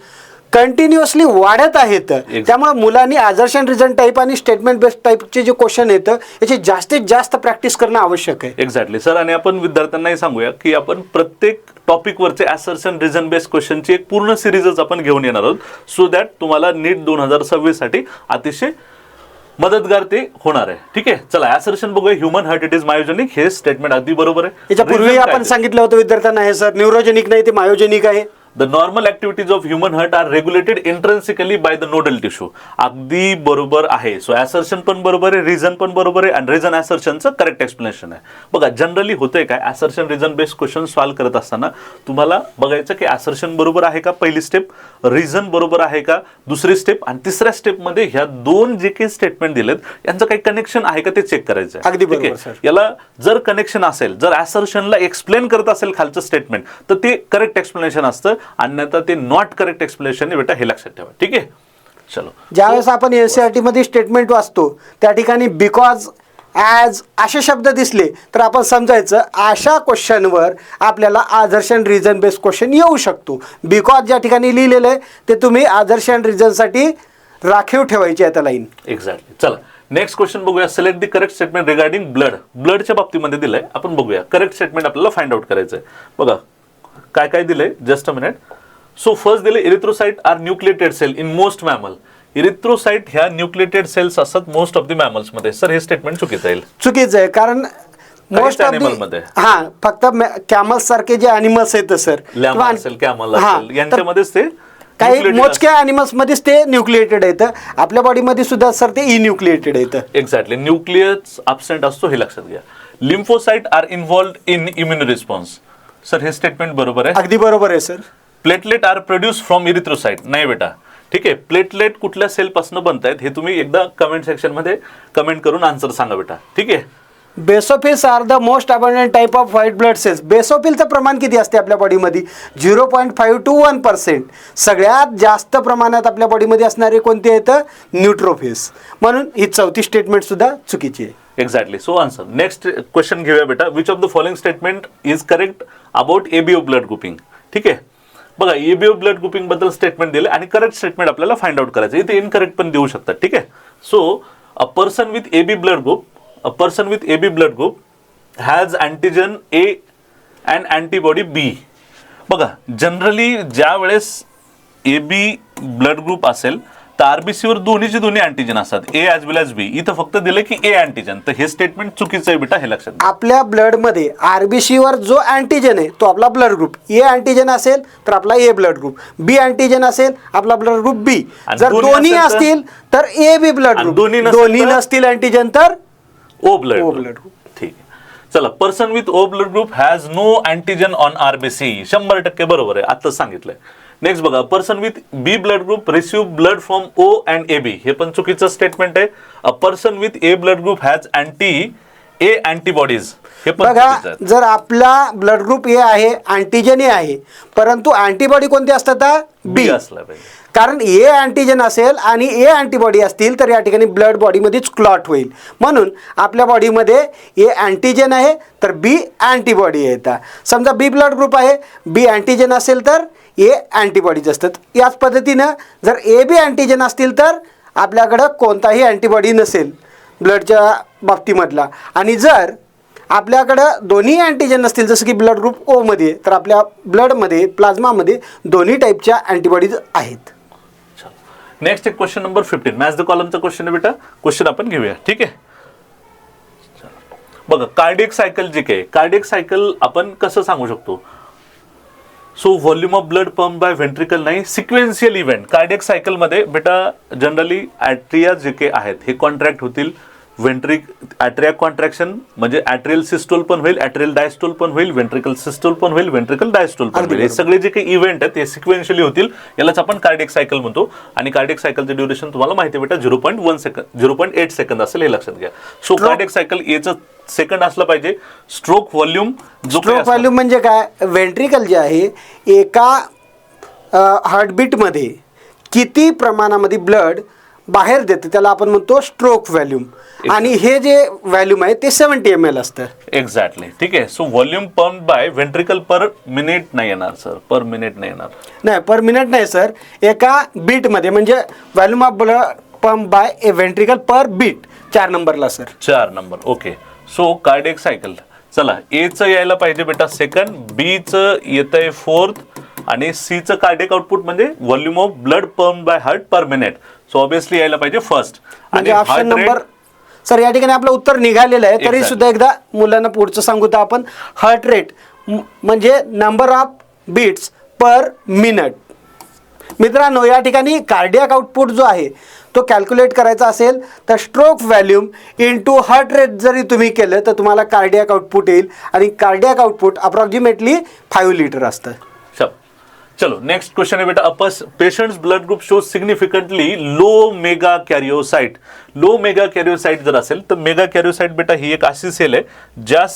continuously वाढत आहेत. त्यामुळे मुलांनी ॲसर्शन रिझन टाईप आणि स्टेटमेंट बेस्ड टाईपचे जे क्वेश्चन आहेत याची जास्तीत जास्त प्रॅक्टिस करणं आवश्यक आहे. Exactly sir. आणि आपण विद्यार्थ्यांनाही सांगूया की आपण प्रत्येक टॉपिकवरचे ॲसर्शन रिझन बेस्ड क्वेश्चनची एक पूर्ण सिरीजच आपण घेऊन येणार आहोत, सो दॅट तुम्हाला नीट 2026 साठी अतिशय मदतगार ते होणार आहे. ठीक आहे. चला ॲसर्शन बघूया. Human heart it is myogenic, हे स्टेटमेंट अगदी बरोबर आहे. याच्यापूर्वी आपण सांगितलं होतं विद्यार्थ्यांना हे सर न्यूरोजेनिक नाही, ते मायोजेनिक आहे. The normal activities of human heart are regulated intrinsically by the nodal tissue. अगदी बरोबर आहे. सो ॲसर्शन पण बरोबर आहे, रिझन पण बरोबर आहे, आणि रिझन ॲसर्शनचं करेक्ट एक्सप्लेनेशन आहे. बघा जनरली होतंय काय, ॲसर्शन रिझन बेस्ड क्वेश्चन सॉल्व्ह करत असताना तुम्हाला बघायचं की ॲसर्शन बरोबर आहे का पहिली स्टेप, रिझन बरोबर आहे का दुसरी स्टेप, आणि तिसऱ्या स्टेपमध्ये ह्या दोन जे काही स्टेटमेंट दिलेत यांचं काही कनेक्शन आहे का ते चेक करायचं आहे. अगदी बरोबर सर. याला जर कनेक्शन असेल, जर ॲसर्शनला एक्सप्लेन करत असेल खालचं स्टेटमेंट, तर ते करेक्ट एक्सप्लेनेशन असतं, अन्यथा ते नॉट करेक्ट एक्सप्लेनेशन आहे बेटा, हे लक्षात ठेवा. ठीक आहे. चलो, ज्यावेळेस आपण एनसीईआरटी मध्ये स्टेटमेंट वाचतो त्या ठिकाणी बिकॉज, ॲज असे शब्द दिसले तर आपण समजायचं अशा क्वेश्चनवर आपल्याला ॲसर्शन रिझन बेस्ड क्वेश्चन येऊ शकतो. बिकॉज ज्या ठिकाणी लिहिलेलं आहे ते तुम्ही ॲसर्शन रिझनसाठी राखीव ठेवायची आहे त्या लाईन. एक्झॅक्टली. चला नेक्स्ट क्वेश्चन बघूया. Select the correct statement regarding blood. ब्लडच्या बाबतीमध्ये दिलंय, आपण बघूया. करेक्ट स्टेटमेंट आपल्याला फाइंड आउट करायचं आहे. बघा काय काय दिलंय, just a minute. So first दिले, erythrocyte are nucleated cell in most mammal. Erythrocyte ह्या न्यूक्लिएटेड सेल्स असतात मोस्ट ऑफ द मॅमल्स मध्ये. सर हे स्टेटमेंट चुकीचं आहे. चुकीचं आहे, कारण मोस्ट ऑफ animal मध्ये. हा फक्त कॅमल्स सारखे जे अॅनिमल्स आहेत सर, लॅमा असेल, कॅमल असेल, यांच्यामध्येच ते काही मोजक्या अॅनिमल्स मध्येच ते न्यूक्लिएटेड आहेत. आपल्या बॉडीमध्ये सुद्धा सर ते इन्यूक्लिएटेड आहेत. एक्झॅक्टली. न्यूक्लियस अब्सेंट असतो, हे लक्षात घ्या. Lymphocyte are involved in immune response. Sir हे स्टेटमेंट बरोबर आहे. अगदी बरोबर आहे sir. Platelet are produce from erythrocyte. नाही बेटा. ठीक आहे. प्लेटलेट कुठल्या सेल पासून बनतायत हे तुम्ही एकदा कमेंट सेक्शन मध्ये कमेंट करून आन्सर सांगा बेटा. ठीक आहे. Basophils are the most abundant type of white blood cells. बेसोफिलचं प्रमाण किती असते आपल्या बॉडीमध्ये? 0.5 to 1%. सगळ्यात जास्त प्रमाणात आपल्या बॉडीमध्ये असणारे कोणते आहेत? न्यूट्रोफिल्स. म्हणून ही चौथी स्टेटमेंट सुद्धा चुकीची आहे. Exactly. So answer. Next question घेऊया बेटा. Which of the following statement is correct about ABO blood grouping. ठीक आहे. बघा एबीओ ब्लड ग्रुपिंग बद्दल स्टेटमेंट दिले आणि करेक्ट स्टेटमेंट आपल्याला फाइंड आउट करायचं. इथे इनकरेक्ट पण देऊ शकतात. ठीक आहे. So a person with AB blood group, a person with AB blood group has antigen A and antibody B. बघा जनरली ज्या वेळेस AB ब्लड ग्रुप असेल तर RBC वर दोन्ही अँटीजन असतात, A as well as B. इथं फक्त दिलं की A अँटीजन, तर हे स्टेटमेंट चुकीचं आहे बेटा, हे लक्षात घ्या. आपल्या ब्लड मध्ये RBC वर जो अँटीजन आहे तो आपला ब्लड ग्रुप A अँटीजन असेल तर आपला A blood group, B antigen असेल आपला ब्लड ग्रुप B. जर दोन्ही असतील तर AB ब्लड ग्रुप, दोन्ही नसतील अँटीजन तर O ब्लड ग्रुप. ठीक आहे. चला, person with O blood group has no antigen on RBC. 100% बरोबर आहे, आत्ताच सांगितलंय. नेक्स्ट बघा, person with B blood group receive blood from O and AB. हे पण चुकीचं स्टेटमेंट आहे. A person with A blood group has anti A antibodies हे पण बघा, चुकीचं आहे. जर आपला ब्लड ग्रुप ए आहे, अँटीजन ए आहे, परंतु अँटीबॉडी कोणती असतात? बी. असला पाहिजे. कारण ए अँटीजन असेल आणि ए अँटीबॉडी असतील तर या ठिकाणी ब्लड बॉडीमध्येच क्लॉट होईल. म्हणून आपल्या बॉडीमध्ये ए अँटीजन आहे तर बी अँटीबॉडी येतात. समजा बी ब्लड ग्रुप आहे, बी अँटीजन असेल तर ए अँटीबॉडीज असतात. याच पद्धतीनं जर ए बी अँटीजन असतील तर आपल्याकडं कोणताही अँटीबॉडी नसेल ब्लडच्या बाबतीमधला. आणि जर आपल्याकडं दोन्ही अँटीजन नसतील, जसं की ब्लड ग्रुप ओमध्ये, तर आपल्या ब्लडमध्ये प्लाझ्मामध्ये दोन्ही टाईपच्या अँटीबॉडीज आहेत. नेक्स्ट एक क्वेश्चन नंबर 15 मॅच द कॉलमचा क्वेश्चन आहे बेटा. क्वेश्चन आपण घेऊया. ठीक आहे, बघा कार्डियक सायकल जे काही कार्डियक सायकल आपण कसं सांगू शकतो. So volume of blood pump by ventricle नाही, सिक्वेन्शियल इव्हेंट. कार्डियक सायकल मध्ये बेटा जनरली ॲट्रिया जे काही आहेत हे कॉन्ट्रॅक्ट होतील. ॲट्रिया कॉन्ट्रॅक्शन म्हणजे ॲट्रियल सिस्टोल पण होईल, ॲट्रियल डायस्टोल पण होईल, व्हेंट्रिकल सिस्टोल पण होईल, व्हेंट्रिकल डायस्टोल पण होईल. हे सगळे जे काही इव्हेंट आहेत हे सिक्वेन्शियली होतील. यालाच आपण कार्डियक सायकल म्हणतो. आणि कार्डियक सायकलचं ड्युरेशन तुम्हाला माहिती आहे बेटा 0.1 सेकंद 0.8 सेकंद असेल, हे लक्षात घ्या. सो कार्डियक सायकल याचं सेकंड असलं पाहिजे. स्ट्रोक व्हॉल्यूम स्ट्रोक व्हॉल्यूम म्हणजे काय? व्हेंट्रिकल जे आहे एका हार्टबीटमध्ये किती प्रमाणामध्ये ब्लड बाहेर देते त्याला आपण म्हणतो स्ट्रोक व्हॉल्यूम. आणि हे जे व्हॉल्यूम आहे ते 70 ml असतं. एक्झॅक्टली. ठीक आहे. So volume pump by ventricle per minute नाही येणार सर, पर मिनिट नाही येणार. नाही, पर मिनिट नाही सर, एका बीटमध्ये म्हणजे volume of blood pump by a ventricle per beat 4 नंबरला sir. 4 number. Okay. So cardiac cycle चला एचं यायला पाहिजे बेटा सेकंड, बीचं येत आहे 4th आणि सीचं कार्डियक आउटपुट म्हणजे volume of blood pump by heart per minute. So obviously यायला पाहिजे फर्स्ट. म्हणजे ऑप्शन नंबर सर या ठिकाणी आपलं उत्तर निघालेलं आहे. तरी सुद्धा एकदा मुलांना पुढचं सांगू तर आपण हार्ट रेट म्हणजे number of beats per minute. मित्रांनो या ठिकाणी कार्डियक आउटपुट जो आहे तो कॅल्क्युलेट करायचा असेल तर stroke volume into heart rate जरी तुम्ही केलं तर तुम्हाला कार्डियक आउटपुट येईल. आणि कार्डियक आउटपुट अप्रॉक्सिमेटली 5 लिटर असतं. चलो नेक्स्ट क्वेश्चन है बेटा. Patients blood group show significantly low megakaryocyte. Low megakaryocyte जर असेल तर मेगा कॅरिओसाइट बेटा ही एक अशी सेल आहे ज्या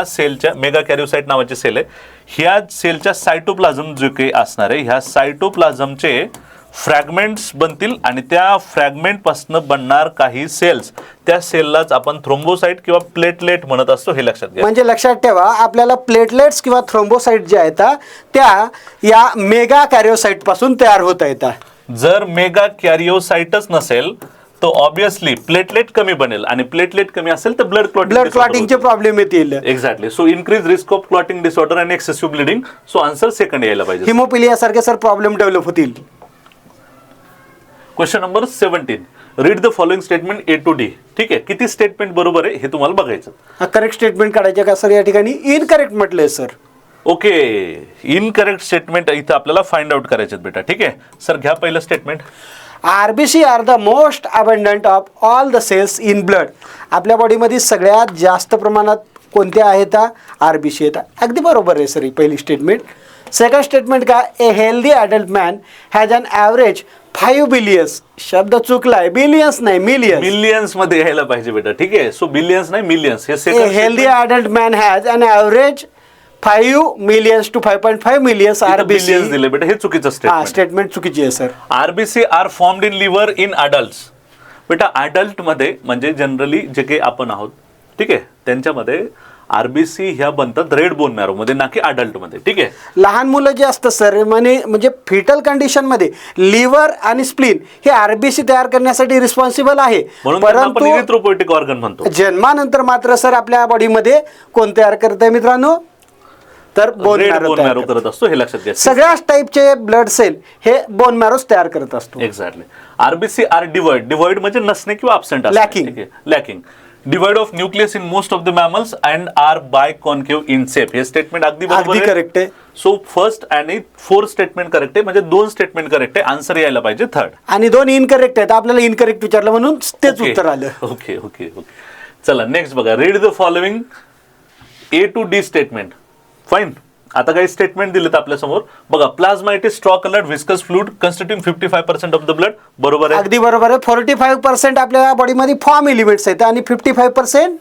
सेलच्या मेगा कॅरिओसाइट नावाची सेल आहे, ह्या सेलच्या सायटोप्लाझम जे काही असणार आहे ह्या सायटोप्लाझमचे फ्रॅगमेंट्स बनतील आणि त्या फ्रॅगमेंटपासून बनणार काही सेल्स, त्या सेललाच आपण थ्रोम्बोसाइट किंवा प्लेटलेट म्हणत असतो, हे लक्षात घ्या. म्हणजे लक्षात ठेवा आपल्याला प्लेटलेट्स किंवा थ्रोम्बोसाइट जे आहेत त्या या मेगा कॅरिओसाइट पासून तयार होत आहेत. जर मेगा कॅरिओसाइटच नसेल तर ऑब्विसली प्लेटलेट कमी बनेल आणि प्लेटलेट कमी असेल तर ब्लड क्लॉटिंगचे प्रॉब्लेम येतील. Exactly. So increase risk of clotting disorder and excessive bleeding. So answer second यायला पाहिजे. हिमोफिलिया सारखे सर प्रॉब्लेम डेव्हलप होतील. Question number 17 read the following statement A to D. ठीक आहे, किती स्टेटमेंट बरोबर आहे हे तुम्हाला बघायचं. करेक्ट स्टेटमेंट काढायचे का सर? या ठिकाणी इनकरेक्ट म्हटलंय सर. ओके, इनकरेक्ट स्टेटमेंट इथं आपल्याला फाइंड आउट करायचे बेटा. ठीक आहे सर, घ्या पहिलं statement. RBC are the most abundant of all the cells in blood. आपल्या बॉडीमध्ये सगळ्यात जास्त प्रमाणात कोणत्या आहेत? RBC आहेत. अगदी बरोबर आहे सर ही पहिली स्टेटमेंट. सेकंड स्टेटमेंट का? A healthy adult man has an average 5 billions. शब्द चुकलाय, बिलियन्स नाही मिलियन्स. मिलियन्स मध्ये यायला पाहिजे बेटा. ठीक आहे, सो बिलियन्स नाही मिलियन्स. हे A second. Healthy adult man has an average 5 millions to 5.5 millions RBC दिले बेटा, हे चुकीचं स्टेटमेंट. स्टेटमेंट चुकीची आहे sir. RBC are formed in liver in adults. बेटा अडल्ट मध्ये म्हणजे जनरली जे काही आपण आहोत, ठीक आहे, त्यांच्यामध्ये RBC ह्या बनतात रेड बोन मॅरो मध्ये, ना की अडल्ट मध्ये. ठीक आहे, लहान मुलं जे असतात सर म्हणजे फिटल कंडिशन मध्ये लिव्हर आणि स्प्लीन हे RBC तयार करण्यासाठी रिस्पॉन्सिबल आहे. परंतु इरिथ्रोपोएटिक ऑर्गन म्हणतो. जन्मानंतर मात्र सर आपल्या बॉडीमध्ये कोण तयार करत आहे मित्रांनो? तर बोन मॅरो करत असतो, हे लक्षात घ्या. सगळ्याच टाईपचे ब्लड सेल हे बोन मॅरोच तयार करत असतो. एक्झॅक्टली. RBC आर डिवाइड म्हणजे नसणे किंवा absent lacking. Lacking. Devoid of nucleus in most of the mammals and are biconcave in shape. हे स्टेटमेंट अगदी बरोबर आहे. करेक्ट आहे. सो फर्स्ट आणि 4th स्टेटमेंट करेक्ट आहे, म्हणजे 2 स्टेटमेंट करेक्ट आहे. आन्सर यायला पाहिजे 3rd. आणि 2 इनकरेक्ट आहेत. आपल्याला इनकरेक्ट विचारलं म्हणून तेच उत्तर आलं. Okay okay okay. चला नेक्स्ट बघा. Read the following A to D statement. Fine. आता काही स्टेटमेंट दिलेत आपल्या समोर बघा. Plasma it is straw coloured viscous fluid constituting 55% of the blood. बरोबर आहे, अगदी बरोबर आहे. 45% आपल्या बॉडीमध्ये फॉर्म एलिमेंट्स आहेत आणि 55%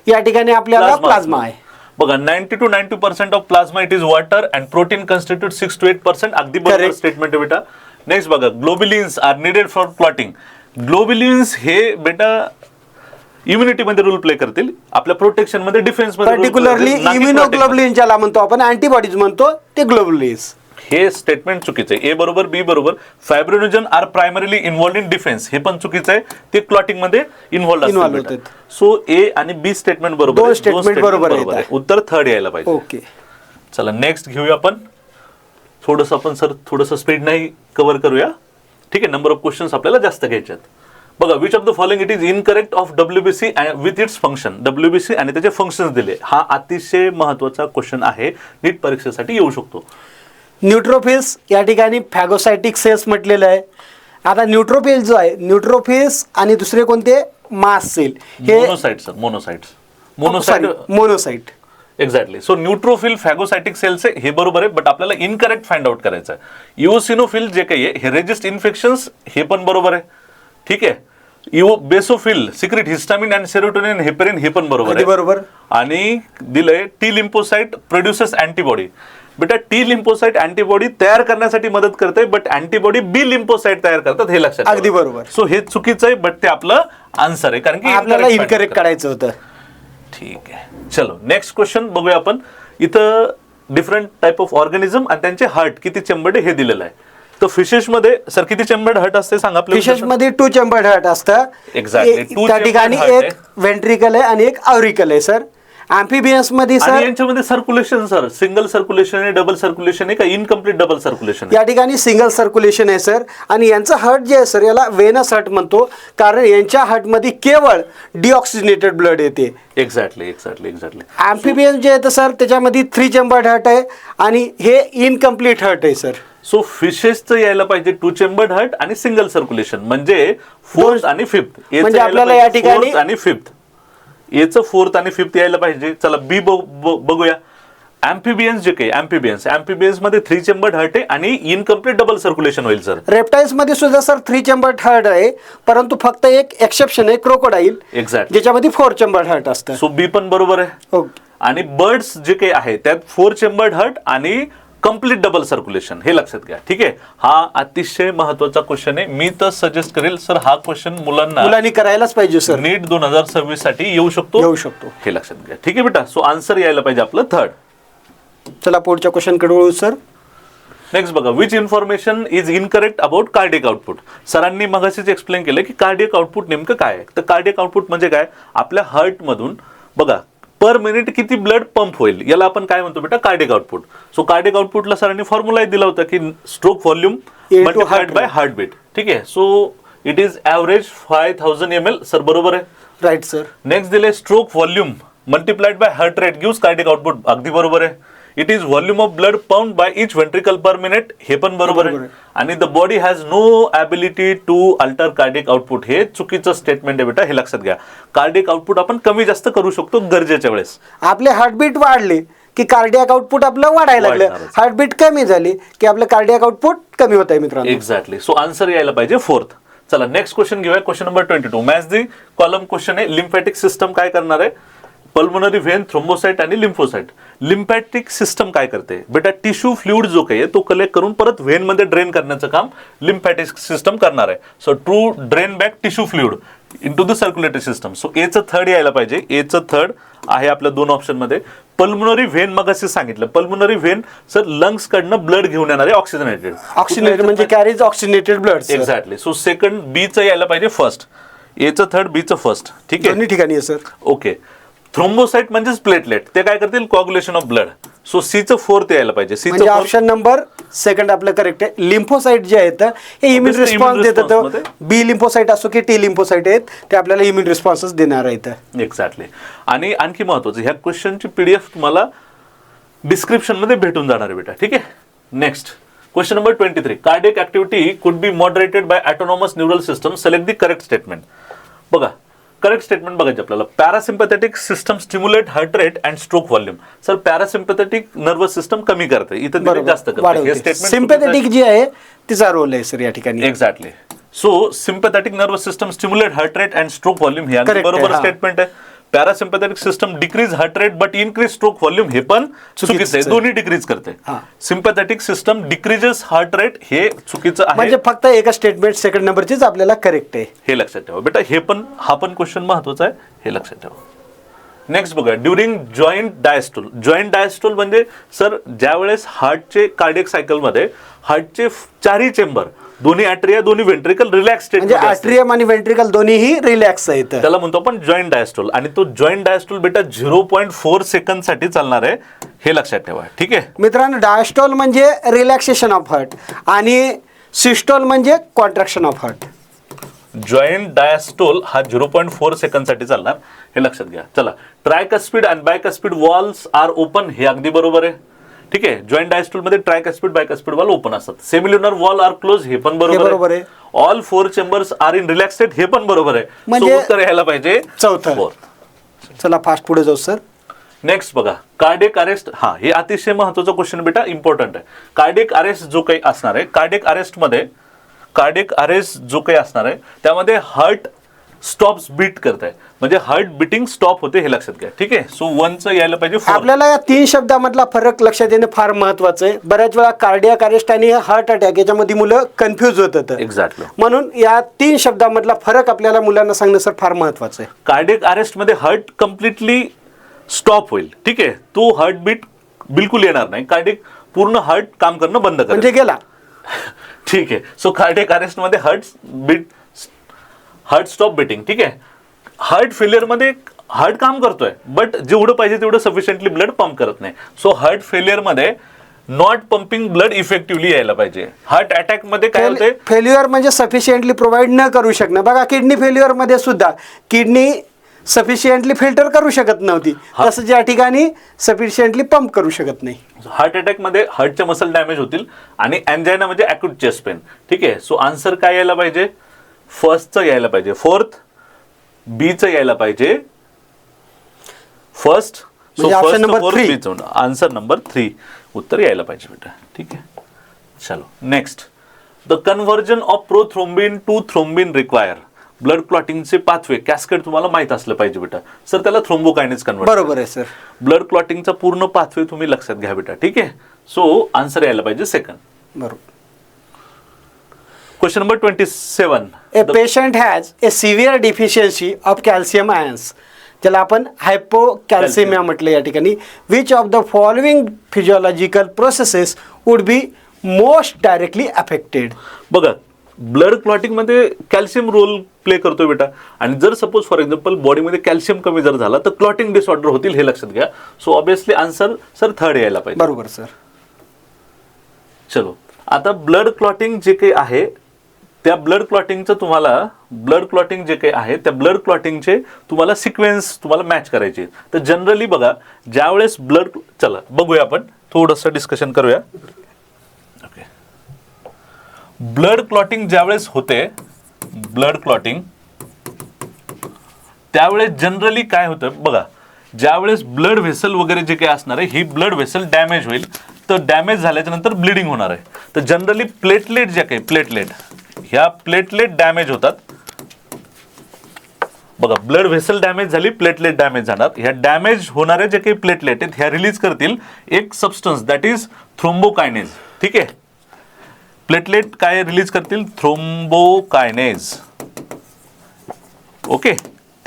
या ठिकाणी आपल्याला प्लाझ्मा आहे. बघा 90 to 90% of plasma it is water and protein constitute 6 to 8%. अगदी बरोबर स्टेटमेंट आहे बेटा. नेक्स्ट बघा, ग्लोबिलिन्स आर निडेड फॉर क्लॉटिंग. ग्लोबिलिन्स हे बेटा इम्युनिटी मध्ये रोल प्ले करतील, आपल्या प्रोटेक्शन मध्ये, डिफेन्स मध्ये. पर्टिक्युलरली इम्युनोग्लोबुलिन ज्याला म्हणतो आपण, अँटीबॉडीज म्हणतो, ते ग्लोबुलिन्स. हे स्टेटमेंट चुकीचं आहे. ए बरोबर, बी बरोबर. Fibrinogen are primarily involved in defence, हे पण चुकीचं आहे. ते क्लॉटिंग मध्ये इन्व्हॉल्ड असतात. सो ए आणि बी स्टेटमेंट बरोबर, दोन स्टेटमेंट बरोबर आहे. उत्तर थर्ड यायला पाहिजे. ओके, चला नेक्स्ट घेऊया आपण. थोडंसं आपण सर थोडंसं स्पीड नाही कव्हर करूया, ठीक आहे. नंबर ऑफ क्वेश्चन्स आपल्याला जास्त घ्यायचे आहेत. बघा, which of the following it is incorrect of WBC with its function. WBC आणि त्याचे फंक्शन्स दिले. हा अतिशय महत्वाचा क्वेश्चन आहे, नीट परीक्षेसाठी येऊ शकतो. न्यूट्रोफिल्स या ठिकाणी फॅगोसायटिक सेल्स म्हटलेलं आहे. आता न्यूट्रोफिल जो आहे, न्यूट्रोफिल्स आणि दुसरे कोणते, मास सेल, हे monocyte sir, monocyte. Exactly. So neutrophil phagocytic cells आहे, हे बरोबर आहे, बट आपल्याला इनकरेक्ट फाइंड आउट करायचं आहे. इओसिनोफिल जे काही आहे हे रेजिस्ट इन्फेक्शन्स, हे पण बरोबर आहे, ठीक आहे. Basophil secrete histamine and serotonin heparin, हे पण बरोबर आहे. बरोबर. आणि दिलंय टी लिम्फोसाइट प्रोड्युसेस अँटीबॉडी. बेटा टी लिम्फोसाइट अँटीबॉडी तयार करण्यासाठी मदत करते, बट अँटीबॉडी बी लिम्फोसाइट तयार करतात, हे लक्षात. अगदी बरोबर. सो हे चुकीचं आहे, बट ते आपलं आन्सर आहे, कारण की आपल्याला इनकरेक्ट करायचं होतं. ठीक आहे. चलो नेक्स्ट क्वेश्चन बघूया आपण. इथं डिफरंट टाइप ऑफ ऑर्गॅनिझम आणि त्यांचे हार्ट किती चेंबर्ड हे दिलेलं आहे. तर फिशेस मध्ये सर किती चेंबर्ड हार्ट असते सांगा आपल्याला. फिशेस मध्ये 2 चेंबर्ड हार्ट असतं. एक्झॅक्टली. त्या ठिकाणी एक व्हेंट्रिकल आहे आणि एक ऑरिकल आहे सर. अँफिबियन्स मध्ये सर यांच्यामध्ये सर्क्युलेशन सर सिंगल सर्क्युलेशन आहे, डबल सर्क्युलेशन आहे का इनकम्प्लीट डबल सर्क्युलेशन? या ठिकाणी सिंगल सर्क्युलेशन आहे सर. आणि यांचं हार्ट जे आहे सर, याला वेनस हार्ट म्हणतो, कारण यांच्या हार्टमध्ये केवळ डिऑक्सिजनेटेड ब्लड येते. एक्झॅक्टली. अँफिबियन्स जे आहे सर, त्याच्यामध्ये 3 चेंबर्ड हार्ट आहे आणि हे इनकम्प्लीट हार्ट आहे सर. सो फिशेसचं यायला पाहिजे 2 चेंबर्ड हार्ट आणि सिंगल सर्क्युलेशन, म्हणजे 4th आणि 5th. म्हणजे आपल्याला या ठिकाणी आणि 5th, याचं 4th आणि 5th यायला पाहिजे. चला बी बघूया. अँफिबियन्स जे काही अँफिबियन्स मध्ये 3 चेंबर्ड हार्ट आहे आणि इनकम्प्लीट डबल सर्क्युलेशन होईल सर. रेप्टाइल्स मध्ये सुद्धा सर 3 चेंबर्ड हार्ट आहे, परंतु फक्त एक एक्सेप्शन आहे, क्रोकोडाईल, एक्झॅक्ट, ज्याच्यामध्ये 4 चेंबर्ड हार्ट असतं. सो बी पण बरोबर आहे. ओके. आणि बर्ड्स जे काही आहे त्यात 4 चेंबर्ड हार्ट आणि कम्प्लीट डबल सर्क्युलेशन, हे लक्षात घ्या, ठीक आहे. हा अतिशय महत्वाचा क्वेश्चन आहे. मी तर सजेस्ट करेल सर, हा क्वेश्चन मुलांनी करायलाच पाहिजे सर. नीट 2026 साठी येऊ शकतो, हे लक्षात घ्या, ठीक आहे बेटा. सो आन्सर यायला पाहिजे आपलं थर्ड. चला पुढच्या क्वेश्चन कडे वळू सर. नेक्स्ट बघा, which information is incorrect about cardiac output. सरांनी मगाशीच एक्सप्लेन केलं की कार्डियक आउटपुट नेमकं काय आहे. तर कार्डियक आउटपुट म्हणजे काय, आपल्या हार्ट मधून बघा पर मिनिट किती ब्लड पंप होईल, याला आपण काय म्हणतो बेटा, कार्डियक आउटपुट. सो कार्डियक आउटपुटला सरांनी फॉर्म्युला दिला होता की stroke volume multiplied by heartbeat, ठीक आहे. So it is average 5000 ml, sir बरोबर आहे, राईट सर. नेक्स्ट दिले stroke volume multiplied by heart rate gives cardiac output, अगदी बरोबर आहे. It is volume of blood pump by each ventricle per minute, हे पण बरोबर आहे. आणि the body has no ability to alter cardiac output, हे चुकीचं स्टेटमेंट आहे बेटा, हे लक्षात घ्या. कार्डियक आउटपुट आपण कमी जास्त करू शकतो गरजेच्या वेळेस. आपले हार्टबीट वाढले की कार्डियक आउटपुट आपलं वाढायला लागलं, हार्टबीट कमी झाली की आपलं कार्डियक आउटपुट कमी होत आहे मित्रांनो. एक्झॅक्टली. सो आन्सर यायला पाहिजे फोर्थ. चला नेक्स्ट क्वेश्चन घेऊया. Question number 22. Match the column question आहे. लिम्फॅटिक सिस्टम काय करणार आहे, पल्मोनरी व्हेन, थ्रोम्बोसाइट आणि लिम्फोसाइट. लिम्फॅटिक सिस्टम काय करते बेटा, टिश्यू फ्लुइड जो काही आहे तो कलेक्ट करून परत व्हेन मध्ये ड्रेन करण्याचं काम लिम्फॅटिक सिस्टम करणार आहे. So to drain back tissue fluid into the circulatory system. So एचं थर्ड यायला पाहिजे. एचं थर्ड आहे आपल्या 2 ऑप्शन मध्ये. पल्मोनरी व्हेन मग असं सांगितलं, पल्मोनरी व्हेन सर लंग्स कडनं ब्लड घेऊन येणारे ऑक्सिजनेटेड. ऑक्सिजनेटेड म्हणजे carries oxygenated blood. Exactly. So second बीचं यायला पाहिजे फर्स्ट, एचं थर्ड बीचं फर्स्ट, ठीक आहे. दोन्ही ठिकाणी आहे सर. ओके. थ्रोम्बोसाइट म्हणजेच प्लेटलेट, ते काय करतील, कोअग्युलेशन ऑफ ब्लड. सो सीचं फोर्थ यायला पाहिजे. म्हणजे ऑप्शन नंबर सेकंड आपलं करेक्ट आहे. लिम्फोसाइट जे आहेत हे इम्युन रिस्पॉन्स देतात. बी लिम्फोसाइट असो की टी लिम्फोसाइट आहेत, ते आपल्याला इम्युन रिस्पॉन्सच देणार आहेत. एक्झॅक्टली. आणि आणखी महत्वाचं, ह्या क्वेश्चनची PDF तुम्हाला डिस्क्रिप्शन मध्ये भेटून जाणार आहे बेटा, ठीक आहे. Next question number 23. Cardiac activity could be moderated by autonomous neural system. Select the correct statement. बघा करेक्ट स्टेटमेंट बघायचे आपल्याला. Parasympathetic system stimulate heart rate and stroke volume. Sir parasympathetic nervous system कमी करते, इथं जास्त करते. सिम्पॅथेटिक जी आहे तिचा रोल आहे सर या ठिकाणी. Exactly. So sympathetic nervous system stimulate heart rate and stroke volume, हे बरोबर स्टेटमेंट आहे. Parasympathetic system decrease heart rate but increase stroke volume, हे पण चुकीचं आहे. दोन्ही डिक्रीज करते. Sympathetic system decreases heart rate, हे चुकीचं आहे. म्हणजे फक्त एकच स्टेटमेंट सेकंड नंबरचीच आपल्याला करेक्ट आहे. हे लक्षात ठेवा बेटा. हा पण क्वेश्चन महत्वाचा आहे, हे लक्षात ठेवा. नेक्स्ट बघा, during joint diastole. Joint diastole म्हणजे सर ज्यावेळेस हार्टचे कार्डियक सायकलमध्ये हार्टचे चारही चेंबर, दोन्ही ॲट्रिया दोन्ही व्हेंट्रिकल रिलॅक्स स्टेट, म्हणजे ॲट्रियम आणि व्हेंट्रिकल दोन्हीही रिलॅक्स आहेत, त्याला म्हणतो आपण जॉईंट डायस्टोल. आणि तो जॉईंट डायस्टोल बेटा 0.4 सेकंद साठी चालणार आहे, हे लक्षात ठेवा. ठीक आहे मित्रांनो. डायस्टोल म्हणजे रिलॅक्सेशन ऑफ हार्ट आणि सिस्टोल म्हणजे contraction of heart. Joint diastole हा 0.4 सेकंद साठी चालणार, हे लक्षात घ्या. चला, ट्रायकस्पिड and bicuspid valves are open, हे अगदी बरोबर आहे. ठीक आहे. जॉईंट डायस्टोल मध्ये ट्रायकस्पिड बायकस्पिड वॉल ओपन असतात. सेमिल्युनर वॉल आर क्लोज, हे पण बरोबर आहे. All 4 chambers are in relax state, हे पण बरोबर आहे. म्हणजे उत्तर यायला पाहिजे चौथं. चला फास्ट पुढे जाऊ सर. नेक्स्ट बघा, कार्डियक अरेस्ट. हे अतिशय महत्वाचा क्वेश्चन बेटा, इम्पॉर्टंट आहे. कार्डियक अरेस्ट जो काही असणार आहे, कार्डियक अरेस्ट जो काही असणार आहे त्यामध्ये हार्ट स्टॉप्स बीट करत आहे, म्हणजे हार्ट बीटिंग स्टॉप होते, हे लक्षात घ्या. ठीक आहे. सो 1चं यायला पाहिजे 4. आपल्याला या 3 शब्दामधला फरक लक्षात येणं फार महत्वाचं आहे. बऱ्याच वेळा कार्डियक अरेस्ट आणि हार्ट अटॅक याच्यामध्ये मुलं कन्फ्यूज होतात. एक्झॅक्टली. म्हणून या 3 शब्दामधला फरक आपल्याला मुलांना सांगणं सर फार महत्वाचं आहे. कार्डियक अरेस्ट मध्ये हार्ट कम्प्लिटली स्टॉप होईल. ठीक आहे. तो हार्टबीट बिलकुल येणार नाही, कार्डियक पूर्ण हार्ट काम करणं बंद करेल, म्हणजे गेला. ठीक आहे. सो कार्डियक अरेस्ट मध्ये हार्ट स्टॉप बीटिंग. ठीक आहे. हार्ट फेलियर मध्ये हार्ट काम करतोय बट जेवढं पाहिजे तेवढं सफिशियंटली ब्लड पंप करत नाही. सो हार्ट फेलियर मध्ये नॉट पंपिंग ब्लड इफेक्टिव्हली यायला पाहिजे. हार्ट अटॅक मध्ये काय होते, फेल्युअर म्हणजे सफिशियंटली प्रोव्हाइड न करू शकणं. बघा किडनी फेल्युअर मध्ये सुद्धा किडनी सफिशियंटली फिल्टर करू शकत नव्हती, तसं या ठिकाणी सफिशियंटली पंप करू शकत नाही. हार्ट अटॅक मध्ये हार्टचे मसल डॅमेज होतील आणि अँजायना म्हणजे अॅक्यूट चेस्ट पेन. ठीक आहे. सो आन्सर काय यायला पाहिजे, फर्स्टचं यायला पाहिजे, फोर्थ बीचं यायला पाहिजे, फर्स्ट. सो फर्स्ट फोर्थ बीचं आन्सर नंबर 3 उत्तर यायला पाहिजे बेटा. ठीक आहे. चलो next, the conversion of prothrombin to thrombin require. Blood क्लॉटिंगचे पाथवे कॅस्केड तुम्हाला माहित असलं पाहिजे बेटा. सर त्याला थ्रोम्बोकायनेज कन्व्हर्ट. बरोबर आहे सर. ब्लड क्लॉटिंगचा पूर्ण पाथवे तुम्ही लक्षात घ्या बेटा. ठीक आहे. सो आन्सर यायला पाहिजे सेकंड. बरोबर. Question number 27. A patient has a severe deficiency of calcium ions, ज्याला आपण हायपोकॅल्सिमिया म्हटलं या ठिकाणी. Which of the following physiological processes would be most directly affected. बघा, ब्लड क्लॉटिंग मध्ये कॅल्शियम रोल प्ले करतोय बेटा. आणि जर सपोज फॉर एक्झाम्पल बॉडीमध्ये कॅल्शियम कमी जर झाला तर क्लॉटिंग डिसऑर्डर होतील, हे लक्षात घ्या. So obviously answer sir 3rd यायला पाहिजे. बरोबर सर. चलो, आता ब्लड क्लॉटिंग जे काही आहे त्या ब्लड क्लॉटिंगचं तुम्हाला जे काही आहे त्या ब्लड क्लॉटिंगचे तुम्हाला सिक्वेन्स तुम्हाला मॅच करायचे. तर जनरली बघा, ज्यावेळेस चला बघूया, आपण थोडंसं डिस्कशन करूया. ओके. ब्लड क्लॉटिंग ज्यावेळेस होते, ब्लड क्लॉटिंग त्यावेळेस जनरली काय होतं बघा, ज्यावेळेस ब्लड व्हेसल वगैरे जे काही असणार आहे, ही ब्लड व्हेसल डॅमेज होईल. तर डॅमेज झाल्याच्या नंतर ब्लिडिंग होणार आहे. तर जनरली प्लेटलेट ज्या काही ह्या प्लेटलेट डॅमेज होतात. बघा, ब्लड व्हेसल डॅमेज झाली, प्लेटलेट डॅमेज जाणार. ह्या डॅमेज होणाऱ्या जे काही प्लेटलेट आहेत ह्या रिलीज करतील एक सबस्टन्स, दॅट इज थ्रोम्बोकायनेज. ठीक आहे. प्लेटलेट काय रिलीज करतील, थ्रोम्बोकायनेज. ओके.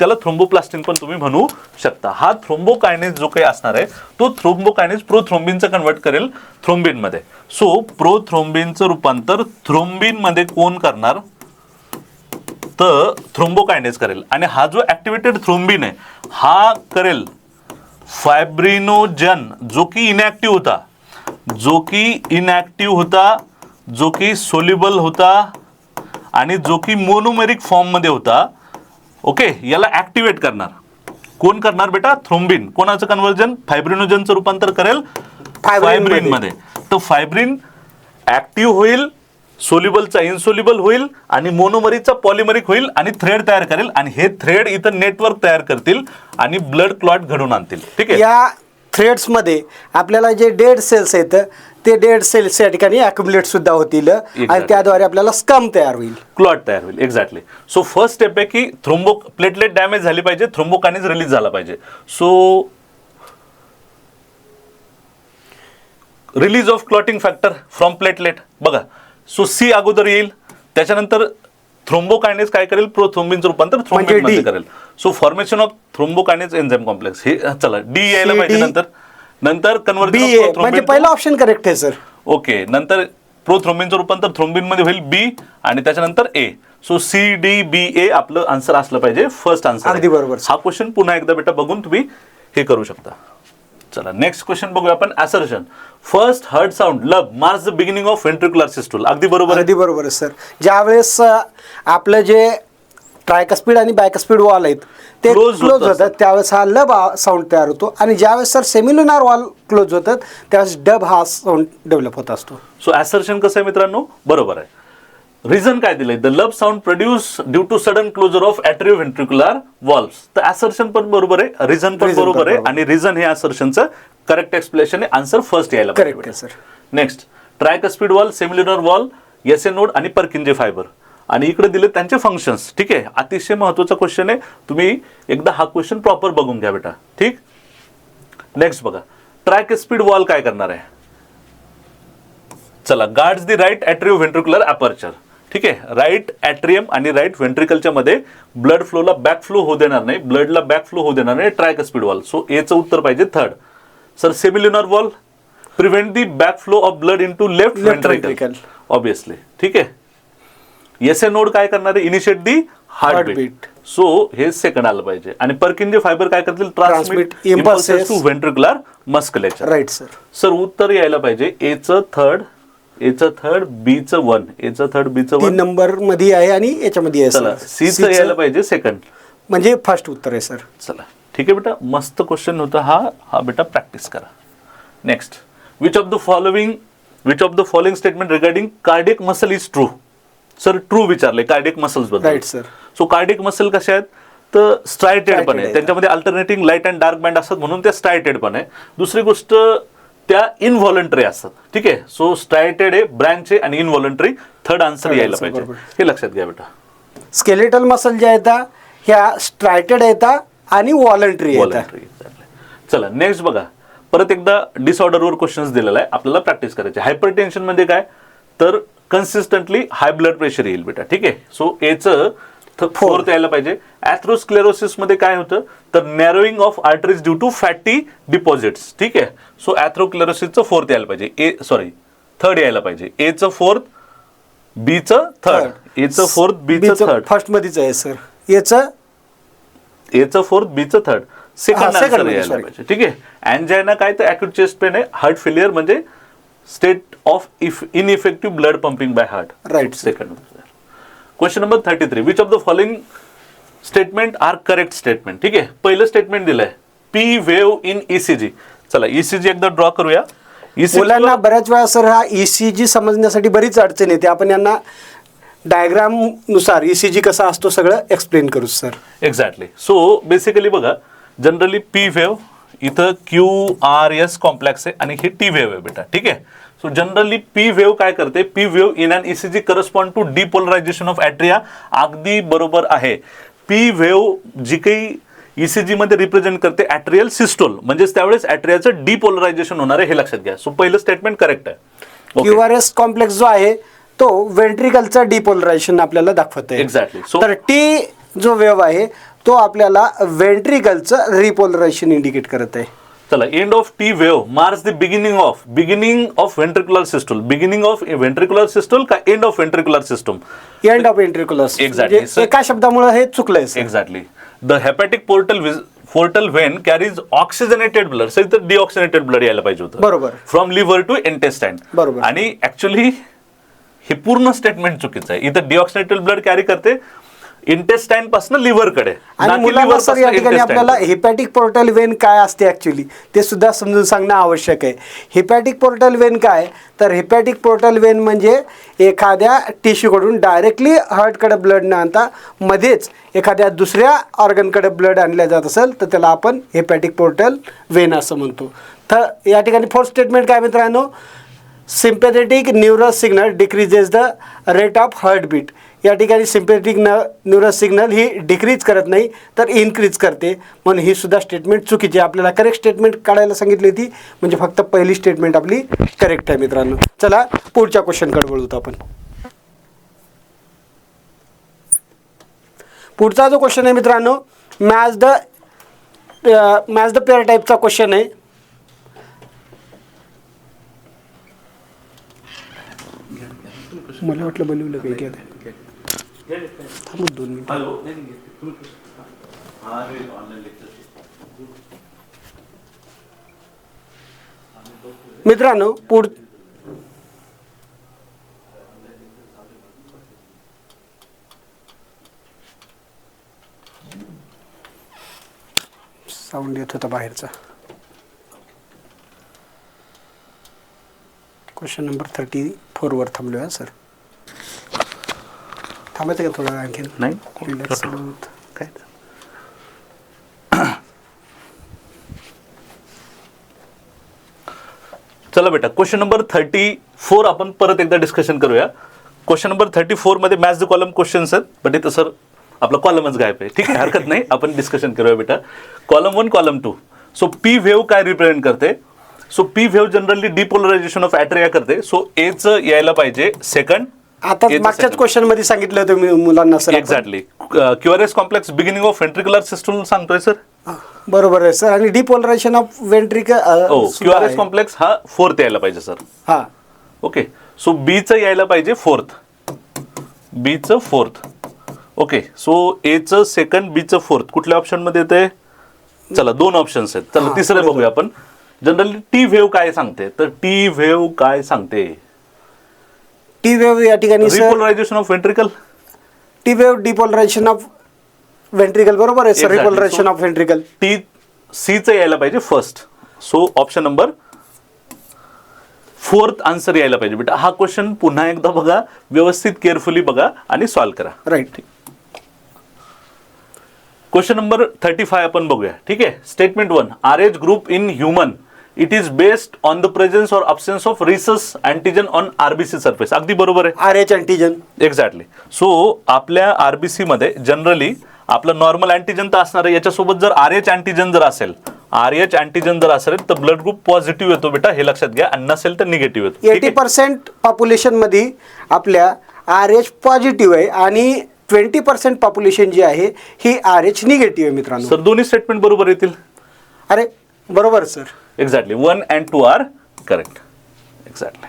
त्याला थ्रोम्बोप्लास्टिन पण तुम्ही म्हणू शकता. हा थ्रोम्बोकायनेज जो काही असणार आहे तो थ्रोम्बोकायनेज प्रोथ्रोम्बिनचं कन्वर्ट करेल थ्रोम्बिन मध्ये. सो प्रोथ्रोम्बिनचं रूपांतर थ्रोम्बिन मध्ये कोण करणार, तर थ्रोम्बोकायनेज करेल. आणि हा जो ऍक्टिव्हेटेड थ्रोम्बिन आहे हा करेल फायब्रिनोजन, जो की इनॅक्टिव्ह होता, जो की सोल्युबल होता आणि जो की मोनोमेरिक फॉर्म मध्ये होता. ओके. याला ऍक्टिव्हेट करणार कोण करणार बेटा, थ्रोम्बिन. कोणाचं कन्व्हर्जन, फायब्रिनोजनचं रूपांतर करेल फायब्रिन मध्ये. तर फायब्रिन ऍक्टिव्ह होईल, सोल्युबलचा इनसोल्युबल होईल आणि मोनोमरीचा पॉलिमरिक होईल आणि थ्रेड तयार करेल. आणि हे थ्रेड इथं नेटवर्क तयार करतील आणि ब्लड क्लॉट घडून आणतील. ठीक आहे. या थ्रेड्समध्ये आपल्याला जे डेड सेल्स आहेत ते डेड सेल्स या ठिकाणी अक्युमुलेट सुद्धा होतील आणि त्याद्वारे आपल्याला स्कम तयार होईल, क्लॉट तयार होईल. एक्झॅक्टली. सो फर्स्ट स्टेप आहे की प्लेटलेट डॅमेज झाली पाहिजे, थ्रोम्बोकायनेज रिलीज झाला पाहिजे. So release of clotting factor from platelet बघा. सो सी अगोदर येईल, त्याच्यानंतर थ्रोम्बोकायनेज काय करेल, प्रोथ्रोम्बिनचं रूपांतर थ्रोम्बिन मध्ये करेल. So formation of thrombokinase enzyme complex हे चला डी यायला पाहिजे. नंतर कन्व्हर्जन म्हणजे पहिला ऑप्शन करेक्ट आहे सर. ओके. नंतर प्रोथ्रोम्बिनचं रूपांतर थ्रोम्बिन मध्ये होईल बी आणि त्याच्यानंतर A. So C D B A आपलं आन्सर असलं पाहिजे, फर्स्ट आन्सर. अगदी बरोबर. हा क्वेश्चन पुन्हा एकदा बेटा बघून तुम्ही हे करू शकता. चला नेक्स्ट क्वेश्चन बघूया आपण. असर्शन फर्स्ट हर्ट साऊंड लब marks the beginning of ventricular systole. अगदी बरोबर. अगदी बरोबर आहे सर. ज्यावेळेस आपलं जे ट्रायकस्पीड आणि बायकस्पीड वॉल आहेत ते क्लोज होतात त्यावेळेस हा लब साऊंड तयार होतो आणि ज्यावेळेस सर सेमिलुनार वॉल क्लोज होतात त्यावेळेस डब हा साऊंड डेव्हलप होत असतो. सो असर्शन कसं आहे मित्रांनो, बरोबर आहे. रिझन काय दिलंय, the lub sound produce due to sudden closure of atrio ventricular valves. तर असर्शन पण बरोबर आहे, रिझन पण बरोबर आहे आणि रिझन हे असर्शनचं करेक्ट एक्सप्लेनेशन आहे. आन्सर फर्स्ट यायला करेक्ट आहे sir. Next tricuspid valve, semilunar valve, S A node आणि पर्किंजे फायबर आणि इकडे दिले त्यांचे फंक्शन्स. ठीक आहे, अतिशय महत्वाचा क्वेश्चन आहे, तुम्ही एकदा हा क्वेश्चन प्रॉपर बघून घ्या बेटा. ठीक. नेक्स्ट बघा, ट्रायकस्पीड वॉल काय करणार आहे. चला, guards the right atrio ventricular aperture. ठीक आहे, राईट ॲट्रियम आणि राईट व्हेंट्रिकलच्या मध्ये ब्लड फ्लोला बॅक फ्लो होऊ देणार नाही, ब्लडला बॅक फ्लो होऊ देणार नाही ट्रायकस्पीड वॉल. सो एचं उत्तर पाहिजे third. Sir semilunar valve prevent the back flow of blood into left ventricle obviously. ठीक आहे. एस ए नोड काय करणार आहे, इनिशिएट दी हार्टबीट. सो हे सेकंड आलं पाहिजे. आणि पर्किंजे फायबर काय करतील, transmit impulses to ventricular musculature. Right sir. Sir उत्तर यायला पाहिजे एचं थर्ड, बीचं 1, एचं थर्ड, बीचं 1 नंबर मध्ये आहे आणि याच्यामध्ये आहे. चला सीचं यायला पाहिजे सेकंड, म्हणजे फर्स्ट उत्तर आहे सर. चला ठीक आहे बेटा, मस्त क्वेश्चन होता हा बेटा प्रॅक्टिस करा. Next, which of the following statement regarding cardiac muscle is true. Sir true विचारले कार्डियक मसल्स बद्दल. Right sir. So cardiac muscle कशा आहेत, तर स्ट्रायटेड पण आहे, त्यांच्यामध्ये alternating light and dark band असतात म्हणून त्या स्ट्रायटेड पण आहे. दुसरी गोष्ट त्या इनव्हॉलंटरी असतात. ठीक आहे, सो स्ट्रायटेड आहे, ब्रँच आहे आणि इनव्हॉलंटरी थर्ड आन्सर यायला पाहिजे. हे लक्षात घ्या बेटा. स्केलेटल मसल ज्या आहेत ह्या स्ट्रायटेड येतात आणि व्हॉलंटरी येतात. चला नेक्स्ट बघा, परत एकदा डिसऑर्डरवर क्वेश्चन्स दिलेला आहे, आपल्याला प्रॅक्टिस करायची. हायपरटेन्शन मध्ये काय, तर कन्सिस्टंटली हाय ब्लड प्रेशर येईल बेटा. ठीक आहे, सो एचं फोर्थ यायला पाहिजे. ॲथ्रोस्क्लेरोसिस मध्ये काय होतं, तर narrowing of arteries due to fatty deposits. ठीक आहे, सो ॲथ्रोस्क्लेरोसिसचं फोर्थ यायला पाहिजे. थर्ड यायला पाहिजे. एचं फोर्थ, बीचं थर्ड, एचं फोर्थ, बीचं थर्ड. फर्स्ट मध्येच आहे सर. एचं फोर्थ, बीचं थर्ड, सेकंड आन्सर यायला पाहिजे. ठीक आहे. अँजायना काय, तर अॅक्यूट चेस्ट पेन आहे. हार्ट फेलियर म्हणजे state of ineffective blood pumping by heart. Right. Second. Question number 33, which of the following statement are correct statement. ठीक आहे, पहिलं स्टेटमेंट दिलंय पी वेव्ह इन ईसीजी. चला ईसीजी एकदा ड्रॉ करूया. मुलांना बऱ्याच वेळा सर हा ईसीजी समजण्यासाठी बरीच अडचण येते, आपण यांना डायग्राम नुसार ईसीजी कसा असतो सगळं एक्सप्लेन करू सर. एक्झॅक्टली. सो बेसिकली बघा, जनरली पी वेव्ह इथं QRS कॉम्प्लेक्स आहे आणि ही टी वेव्ह आहे बेटा. ठीक आहे, सो जनरली पी वेव्ह काय करते, P wave in and ECG correspond to depolarization of atria. अगदी बरोबर आहे. पी वेव्ह जी काही ईसीजी मध्ये रिप्रेझेंट करते ॲट्रियल सिस्टोल, म्हणजेच त्यावेळेस ॲट्रियाचं डिपोलरायझेशन होणार आहे, हे लक्षात घ्या. सो पहिलं स्टेटमेंट करेक्ट आहे. QRS कॉम्प्लेक्स जो आहे तो व्हेंट्रिकलचं डिपोलरायझेशन आपल्याला दाखवत आहे. एक्झॅक्टली. तर टी जो वेव्ह आहे तो आपल्याला व्हेंट्रिकलचं रिपोलरायझेशन इंडिकेट करत आहे. चला, end of T wave marks the beginning of ventricular system. Beginning of ventricular system का end of ventricular system. End of ventricular. Exactly. एका शब्दामुळे हे चुकलंय. Exactly. The hepatic portal vein carries oxygenated blood. Sir इथं deoxygenated blood यायला पाहिजे होतं. बरोबर. From liver to intestine. बरोबर. आणि ऍक्च्युली हे पूर्ण स्टेटमेंट चुकीचं आहे. इथं डिऑक्सिजनेटेड ब्लड कॅरी करते इंटेस्टाईन पासून लिव्हरकडे, आणि मुलांना सर या ठिकाणी आपल्याला हिपॅटिक पोर्टल वेन काय असते ॲक्च्युली ते सुद्धा समजून सांगणं आवश्यक आहे. हिपॅटिक पोर्टल वेन काय, तर हिपॅटिक पोर्टल वेन म्हणजे एखाद्या टिश्यूकडून डायरेक्टली हार्टकडे ब्लड न आणता मध्येच एखाद्या दुसऱ्या ऑर्गनकडे ब्लड आणल्या जात असेल तर त्याला आपण हिपॅटिक पोर्टल वेन असं म्हणतो. तर या ठिकाणी फोर्थ स्टेटमेंट काय मित्रांनो, sympathetic neural signal decreases the rate of heartbeat. या ठिकाणी सिम्पॅथेटिक न्यूरस सिग्नल ही डिक्रीज करत नाही तर इन्क्रीज करते, म्हणून ही सुद्धा स्टेटमेंट चुकीची आहे. आपल्याला करेक्ट स्टेटमेंट काढायला सांगितली होती, म्हणजे फक्त पहिली स्टेटमेंट आपली करेक्ट आहे मित्रांनो. चला पुढच्या क्वेश्चनकडे वळूत आपण. पुढचा जो क्वेश्चन आहे मित्रांनो, मॅच द पेअर टाईपचा क्वेश्चन आहे. मला वाटलं बनवलं काही की थांबू 2 मिनिट. मित्रांनो साऊंड येत होता बाहेरचा. क्वेश्चन नंबर 34 वर थांबलो आहे सर. थांबायचं का थोडं आणखी? नाही काय चला बेटा, क्वेश्चन नंबर 34 आपण परत एकदा डिस्कशन करूया. क्वेश्चन नंबर 34 मध्ये मॅच द कॉलम क्वेश्चन्स आहेत, बट इथं सर आपला कॉलमच गायब आहे. ठीक आहे, हरकत नाही, आपण डिस्कशन करूया बेटा. Column 1 column 2. So P wave काय रिप्रेझेंट करते? So P wave generally depolarization of atria करते. सो एचं यायला पाहिजे सेकंड. आता मागच्याच क्वेश्चन मध्ये सांगितलं होतं मी मुलांना sir. Exactly. QRS complex beginning of ventricular system सांगतोय सर. बरोबर आहे सर. आणि depolarization of ventricle QRS complex हा 4th यायला पाहिजे सर. हा ओके. सो बीचं यायला पाहिजे 4th. बीचं 4th. ओके. सो एचं सेकंड, बीचं 4th. कुठल्या ऑप्शन मध्ये येते? चला 2 ऑप्शन्स आहेत. चला तिसरे बघूया आपण. जनरली टी व्हेव काय सांगते? तर टी व्हेव काय सांगते? टी वेव्ह या ठिकाणी repolarization of ventricle. T wave depolarization of ventricle. बरोबर आहे sir. Repolarization of ventricle. T सीचं यायला पाहिजे first. So option number 4th answer यायला पाहिजे बेटा. हा क्वेश्चन पुन्हा एकदा बघा, व्यवस्थित केअरफुली बघा आणि सॉल्व्ह करा. राईट. क्वेश्चन नंबर 35 आपण बघूया. ठीक आहे. Statement 1, RH group in human it is based on the presence or absence of rhesus antigen on RBC surface. अगदी बरोबर आहे. RH antigen. एक्झॅक्टली. सो आपल्या आरबीसी मध्ये जनरली आपलं नॉर्मल अँटीजन तर असणार आहे, याच्यासोबत जर RH अँटीजन जर असेल, RH अँटीजन जर असेल तर ब्लड ग्रुप पॉझिटिव्ह येतो बेटा, हे लक्षात घ्या. आणि नसेल तर निगेटिव्ह येतो. 80% पॉप्युलेशन मध्ये आपल्या RH पॉझिटिव्ह आहे आणि 20% पॉप्युलेशन जी आहे ही RH निगेटिव्ह आहे मित्रांनो. सर दोन्ही स्टेटमेंट बरोबर येतील. अरे बरोबर सर. Exactly. 1 and 2 are correct. Exactly.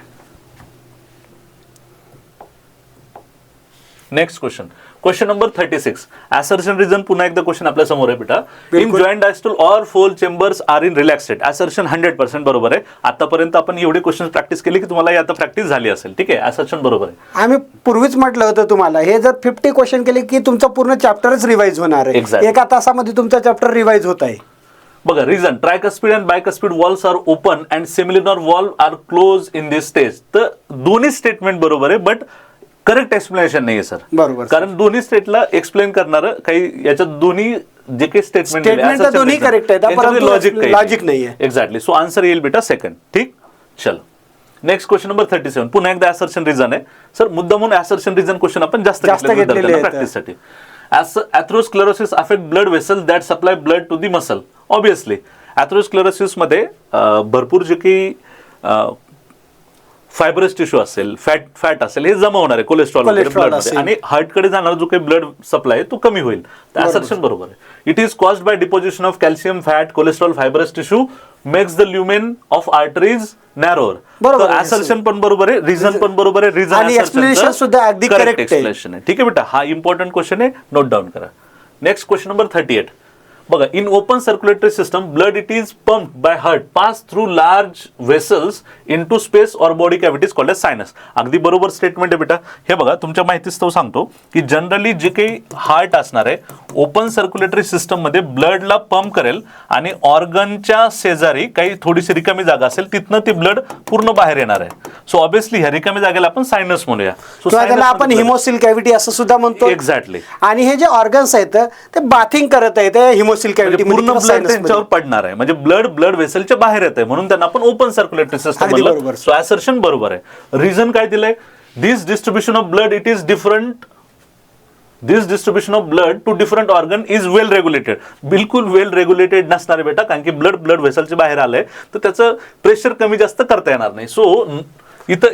Next question. Question number 36. Assertion reason पुन्हा एकदा क्वेश्चन आपल्या समोर आहे बेटा. In joint diastole or four chambers are in relax state. Assertion 100% बरोबर आहे. आतापर्यंत आपण एवढे क्वेश्चन प्रॅक्टिस केली की तुम्हाला आता प्रॅक्टिस झाली असेल. ठीक आहे. असर्शन बरोबर आहे. आम्ही पूर्वीच म्हटलं होतं तुम्हाला, हे जर 50 क्वेश्चन केले की तुमचा पूर्ण चॅप्टरच रिवाइज होणार आहे. Exactly. एका तासामध्ये तुमचा चॅप्टर रिवाइज होत आहे. बघा, reason tricuspid and bicuspid valves are open and semilunar valve are close in this stage. तर दोन्ही स्टेटमेंट बरोबर आहे, बट करेक्ट एक्सप्लेनेशन नाही आहे सर. बरोबर. कारण दोन्ही स्टेटला एक्सप्लेन करणार काही याच्यात दोन्ही जे काही स्टेटमेंट दोन्ही करेक्ट आहेत, लॉजिक नाही आहे. एक्झॅक्टली. सो आन्सर येईल बेटा सेकंड. ठीक. चलो नेक्स्ट क्वेश्चन नंबर 37. पुन्हा एकदा असर्शन रिझन आहे सर. मुद्दा म्हणून असर्शन रिझन क्वेश्चन आपण जास्त घेतलेले प्रॅक्टिससाठी. Atherosclerosis affect blood vessel that supply blood to the muscle. Obviously atherosclerosis मध्ये भरपूर जे काही फायब्रस टिश्यू असेल, फॅट असेल, हे जमा होणार आहे कोलेस्ट्रॉल ब्लड मध्ये, आणि हार्टकडे जाणारा जो काही ब्लड सप्लाय आहे तो कमी होईल. असर्शन बरोबर आहे. It is caused by deposition of calcium, fat, cholesterol, fibrous tissue makes the lumen of arteries narrower. Assertion पण बरोबर आहे, रिझन पण बरोबर आहे. रिझन आणि एक्सप्लेनेशन सुद्धा अगदी करेक्ट एक्सप्लेनेशन आहे. ठीक आहे बेटा. हा इम्पॉर्टंट क्वेश्चन आहे, नोट डाऊन करा. Next question number 38. बघा, in open circulatory system blood it is pumped by heart pass through large vessels into space or body cavities called as sinus. अगदी बरोबर स्टेटमेंट आहे बेटा. हे बघा, तुमच्या माहितीच सांगतो की जनरली जे काही हार्ट असणार आहे ओपन सर्क्युलेटरी सिस्टम मध्ये ब्लडला पंप करेल आणि ऑर्गनच्या शेजारी काही थोडीशी रिकामी जागा असेल, तिथनं ते ब्लड पूर्ण बाहेर येणार आहे. सो ऑब्विसली ह्या रिकामी जागेला आपण सायनस म्हणूया. त्याला आपण हिमोसिल कॅव्हिटी असं सुद्धा म्हणतो. एक्झॅक्टली. आणि हे जे ऑर्गन्स आहेत ते बाथिंग करत आहेत हिमोसिल कॅव्हिटी, पूर्ण ब्लड त्यांच्यावर पडणार आहे, म्हणजे ब्लड वेसलच्या बाहेर येत आहे, म्हणून त्यांना आपण ओपन सर्क्युलेटरी सिस्टम म्हणलं. सो असर्शन बरोबर आहे. रिझन काय दिलंय? This distribution of blood it is different. This distribution of blood to different organ is well regulated. बिलकुल वेल रेग्युलेटेड नसणार आहे बेटा, कारण की ब्लड वेसलच्या बाहेर आलंय तर त्याचं प्रेशर कमी जास्त करता येणार नाही. सो इथं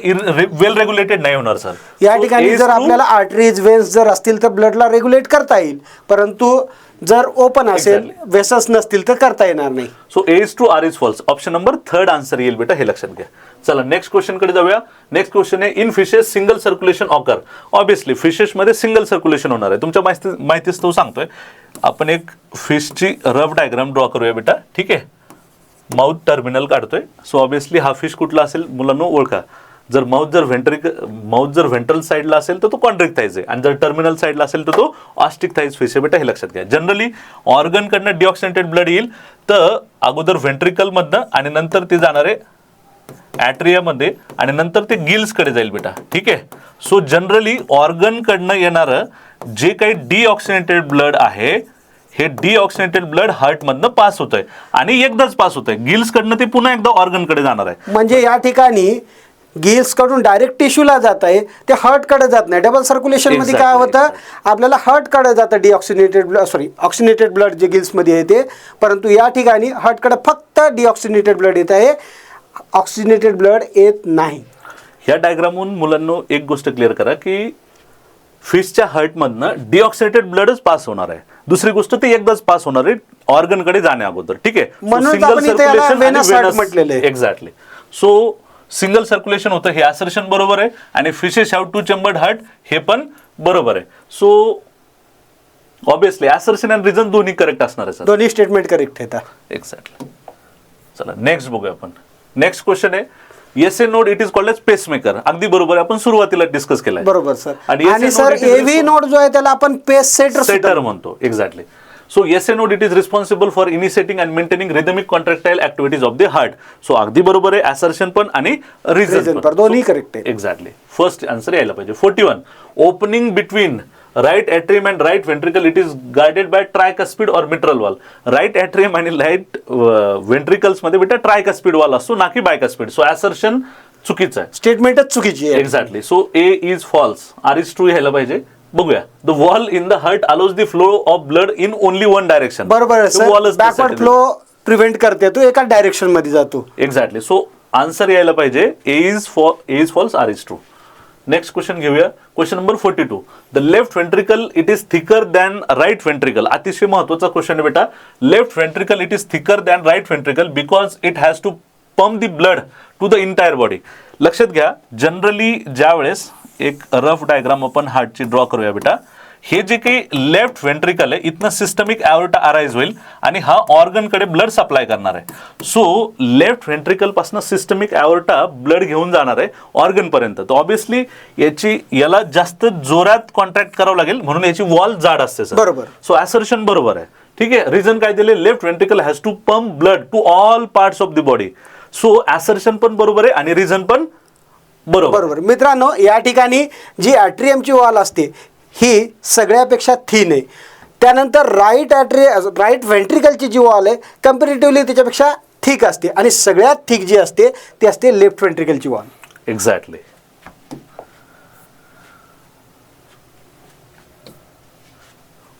वेल रेग्युलेटेड नाही होणार सर. या ठिकाणी जर आपल्याला आर्टरीज वेन्स जर असतील तर ब्लडला रेग्युलेट करता येईल, परंतु जर ओपन असेल वेसल्स नसतील तर करता येणार नाही. So A is true, R is false. Option number 3 answer येईल बेटा, हे लक्षात घ्या. चला नेक्स्ट क्वेश्चन कडे जाऊया. नेक्स्ट क्वेश्चन आहे, in fishes single circulation occur. Obviously fishes मध्ये सिंगल सर्क्युलेशन होणार आहे. तुमच्या माहितीच तो सांगतोय. आपण एक फिशची रफ डायग्राम ड्रॉ करूया बेटा. ठीक आहे, माउथ टर्मिनल काढतोय. सो ऑब्विसली हा फिश कुठला असेल मुलांना ओळखा. जर माउथ जर व्हेंट्रल साईडला असेल तर तो कॉन्ड्रिक थाईज आहे, आणि जर टर्मिनल साईडला असेल तर तो ऑस्टिक थाईज फिश आहे बेटा, हे लक्षात घ्या. जनरली ऑर्गन कडनं डिऑक्सिनेटेड ब्लड येईल तर अगोदर व्हेंट्रिकल मधनं आणि नंतर ते जाणार आहे ॲट्रियामध्ये आणि नंतर ते गिल्स कडे जाईल बेटा. ठीक आहे. सो जनरली ऑर्गन कडनं येणारं जे काही डिऑक्सिनेटेड ब्लड आहे हे डिऑक्सिनेटेड ब्लड हार्ट मधनं पास होतंय आणि एकदाच पास होतंय. गिल्स कडनं ते पुन्हा एकदा ऑर्गन कडे जाणार आहे. म्हणजे या ठिकाणी गिल्स कडून डायरेक्ट टिश्यूला जात आहे, ते हार्ट कडे जात नाही. डबल सर्क्युलेशन मध्ये काय होतं, आपल्याला हार्ट कडे जातं डिऑक्सिनेटेड ऑक्सिनेटेड ब्लड जे गिल्स मध्ये येते, परंतु या ठिकाणी हार्ट कडे फक्त डिऑक्सिनेटेड ब्लड येत आहे, ऑक्सिनेटेड ब्लड येत नाही. ह्या डायग्रामहून मुलांना एक गोष्ट क्लिअर करा की फिशच्या हार्टमधनं डिऑक्सिनेटेड ब्लडच पास होणार आहे. दुसरी गोष्ट ते एकदाच पास होणार आहे ऑर्गन कडे जाण्या अगोदर. ठीक आहे. म्हणून एक्झॅक्टली. सो सिंगल सर्क्युलेशन होतं हे असर्शन बरोबर आहे, आणि fishes have two chambered heart हे पण बरोबर आहे. So obviously assertion and reason दोन्ही करेक्ट असणार आहे सर. दोन्ही स्टेटमेंट करेक्ट आहेत. एक्झॅक्टली. चला नेक्स्ट बघूया आपण. नेक्स्ट क्वेश्चन आहे, SA node it is called as pacemaker. अगदी बरोबर आहे, आपण सुरुवातीला डिस्कस केलाय. बरोबर सर. आणि सर एव्ही नोड जो आहे त्याला आपण पेस सेटर म्हणतो. Exactly. So SA node it is responsible for initiating and maintaining rhythmic contractile activities of the heart. So अगदी बरोबर आहे, assertion पण आणि reason पण दोन्ही करेक्ट आहे. एक्झॅक्टली. फर्स्ट आन्सर यायला पाहिजे. 41 opening between right atrium and right ventricle it is guarded by tricuspid or mitral valve. Right atrium आणि राईट व्हेंट्रिकल्स मध्ये बेटा ट्रायकस्पिड वॉल असतो, ना की बायकस्पिड. सो असर्शन चुकीचं आहे, स्टेटमेंटच चुकीची आहे. Exactly. So A is false, R is true यायला पाहिजे. बघूया. The wall in the heart allows the flow of blood in only one direction. बरोबर आहे सर. बॅकवर्ड फ्लो प्रिव्हेंट करते, तो एका डायरेक्शन मध्ये जातो. एक्झॅक्टली. सो आन्सर यायला पाहिजे A is false, R is true. Next question घेऊया. Question number 42. The left ventricle it is thicker than right ventricle. अतिशय महत्वाचा क्वेश्चन आहे बेटा. Left ventricle it is thicker than right ventricle because it has to pump the blood to the entire body. लक्षात घ्या, generally ज्या वेळेस एक rough diagram आपण हार्टची ड्रॉ करूया बेटा. हे जे काही लेफ्ट व्हेंट्रिकल आहे इथनं सिस्टमिक ॲओर्टा अराइज होईल आणि हा ऑर्गन कडे ब्लड सप्लाय करणार आहे. सो लेफ्ट व्हेंट्रिकल पासून सिस्टमिक ॲओर्टा ब्लड घेऊन जाणार आहे ऑर्गन पर्यंत. तर ऑब्विसली याला जास्त जोरात कॉन्ट्रॅक्ट करावं लागेल, म्हणून याची वॉल जाड असते सर. बरोबर. सो असर्शन बरोबर आहे. ठीक आहे. रिझन काय दिले, left ventricle has to pump blood to all parts of the body. So assertion पण बरोबर आहे आणि रिझन पण बरोबर. मित्रांनो, या ठिकाणी जी ॲट्रियमची वॉल असते ही सगळ्यापेक्षा थिन आहे. त्यानंतर राईट व्हेंट्रिकलची जी वॉल आहे कम्पॅरेटिव्हली त्याच्यापेक्षा थिक असते, आणि सगळ्यात थिक जी असते ती असते लेफ्ट व्हेंट्रिकलची वॉल. एक्झॅक्टली.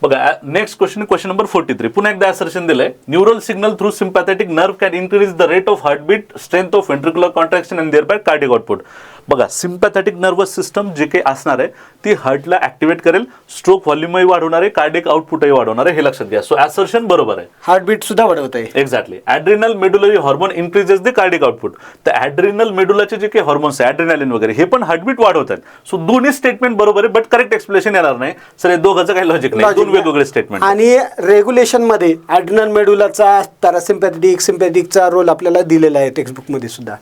बघा नेक्स्ट क्वेश्चन नंबर 43. पुन्हा एकदा असर्शन दिलंय. Neural signal through sympathetic nerve can increase the rate of heartbeat, strength of ventricular contraction and thereby cardiac output. बघा सिम्पॅथेटिक नर्वस सिस्टम जे काही असणार आहे ती हार्टला ऍक्टिव्हेट करेल, स्ट्रोक व्हॉल्यूमही वाढवणार आहे, कार्डिक आउटपुटही वाढवणार आहे, हे लक्षात घ्या. सो असर्शन बरोबर आहे. हार्टबीट सुद्धा वाढवत आहे. Exactly. Adrenal medullary hormone increases the cardiac output. तर ॲड्रिनल मेडुलाचे जे काही हॉर्मोन्स आहे ॲड्रिनालिन वगैरे हे पण हार्टबीट वाढवतात. सो दोन्ही स्टेटमेंट बरोबर आहे, बट करेक्ट एक्सप्लेनेशन येणार नाही सर. हे दोघांचं काही लॉजिक नाही, दोन वेगवेगळे स्टेटमेंट. आणि रेग्युलेशन मध्ये ॲड्रिनल मेडुलाचा पॅरासिम्पॅथेटिक सिम्पॅथेटिकचा रोल आपल्याला दिलेला आहे टेक्स्टबुक मध्ये सुद्धा.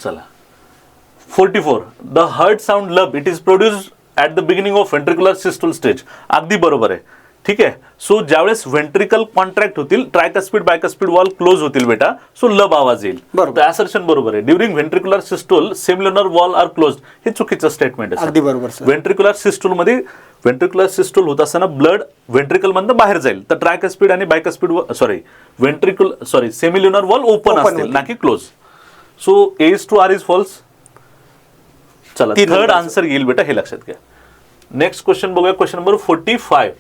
चला 44. द हार्ट साऊंड लब it is produced at the beginning of ventricular systole stage. अगदी बरोबर आहे. ठीक आहे. सो ज्यावेळेस व्हेंट्रिकल कॉन्ट्रॅक्ट होतील, ट्रायकस्पिड बायकस्पिड वॉल क्लोज होतील बेटा, सो लब आवाज येईल. तर असर्शन बरोबर आहे. During ventricular systole semilunar valve are close, हे चुकीचं स्टेटमेंट आहे. अगदी बरोबर. व्हेंट्रिक्युलर सिस्टोल मध्ये व्हेंट्रिक्युलर सिस्टोल होत असताना ब्लड व्हेंट्रिकल मधनं बाहेर जाईल, तर ट्रायकस्पिड आणि बायकस्पिड सेमिल्युनर वॉल ओपन असतील ना की close. So A is true R is false. चला थर्ड आन्सर येईल बेटा, हे लक्षात घ्या. नेक्स्ट क्वेश्चन बघूया. Question number 45.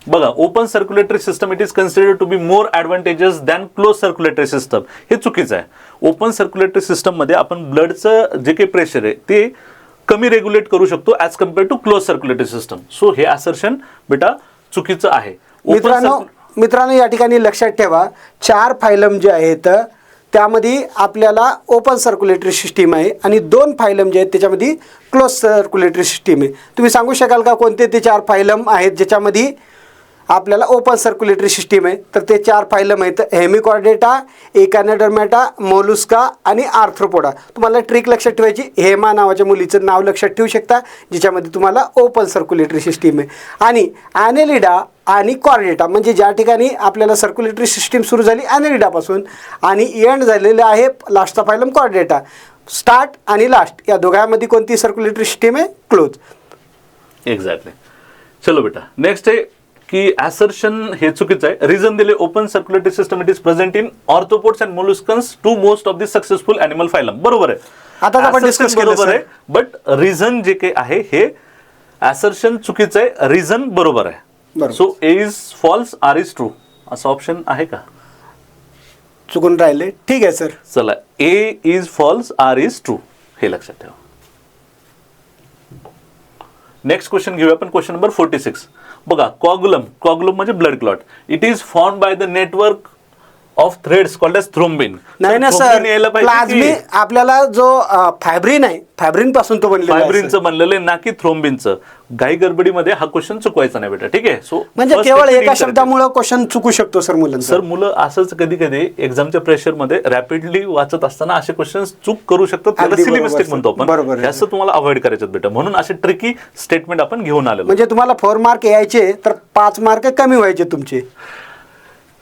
बघा open circulatory system it is considered to be more advantages than close circulatory system. हे चुकीचं आहे. ओपन सर्क्युलेटरी सिस्टम मध्ये आपण ब्लडचं जे काही प्रेशर आहे ते कमी रेग्युलेट करू शकतो as compare to close circulatory system. So हे असर्शन बेटा चुकीचं आहे. मित्रांनो या ठिकाणी लक्षात ठेवा, 4 फायलम जे आहेत त्यामध्ये आपल्याला ओपन सर्क्युलेटरी सिस्टीम आहे आणि 2 फायलम जे आहेत त्याच्यामध्ये क्लोज सर्क्युलेटरी सिस्टीम आहे. तुम्ही सांगू शकाल का कोणते ते 4 फायलम आहेत ज्याच्यामध्ये आपल्याला ओपन सर्क्युलेटरी सिस्टीम आहे? तर ते 4 फायलम आहेत, हेमिकॉर्डेटा, एकानोडर्मेटा, मोलुस्का आणि आर्थ्रोपोडा. तुम्हाला ट्रिक लक्षात ठेवायची, हेमा नावाच्या मुलीचं नाव लक्षात ठेवू शकता ज्याच्यामध्ये तुम्हाला ओपन सर्क्युलेटरी सिस्टीम आहे. आणि ॲनेलिडा आणि कॉर्डेटा म्हणजे ज्या ठिकाणी आपल्याला सर्क्युलेटरी सिस्टीम सुरू झाली ॲनेलिडापासून आणि एंड झालेलं आहे लास्टचा फायलम कॉर्डेटा. स्टार्ट आणि लास्ट या दोघांमध्ये कोणती सर्क्युलेटरी सिस्टीम आहे? क्लोज. एक्झॅक्टली. चलो बेटा नेक्स्ट आहे की असर्शन हे चुकीचं आहे. रिझन दिले open circulatory system it is present in arthropods and molluscs two most of the successful animal phylum. बरोबर आहे. आता आपण डिस्कस बरोबर आहे, बट रिझन जे काही आहे हे असर्शन चुकीचं आहे, रिझन बरोबर आहे. So A is false, R is true असं ऑप्शन आहे का? चुकून राहिले. ठीक आहे सर. चला A is false, R is true हे लक्षात ठेवा. नेक्स्ट क्वेश्चन घेऊया आपण. Question number 46. बघा कॉग्युलम म्हणजे blood clot. It is form by the network of threads called as thrombin. नाही ना सर, प्लाझ्मी आपल्याला जो फायब्रिन आहे फायब्रिन पासून तो बनलेला आहे. फायब्रिनचं बनलेलं आहे ना की थ्रोम्बिनचं. घाई गडबडीमध्ये हा क्वेश्चन चुकवायचा नाही बेटा. ठीक आहे. सो म्हणजे केवळ एका शब्दामुळे क्वेश्चन चुकू शकतो सर मुलांना. सर मुलं असंच कधी कधी एक्झामच्या प्रेशरमध्ये रॅपिडली वाचत असताना असे क्वेश्चन चूक करू शकतात, त्याला सिली मिस्टेक म्हणतो आपण. असं तुम्हाला अवॉइड करायचं बेटा, म्हणून असे ट्रिकी स्टेटमेंट आपण घेऊन आलेलो. म्हणजे तुम्हाला 4 मार्क यायचे तर 5 मार्क कमी व्हायचे तुमचे.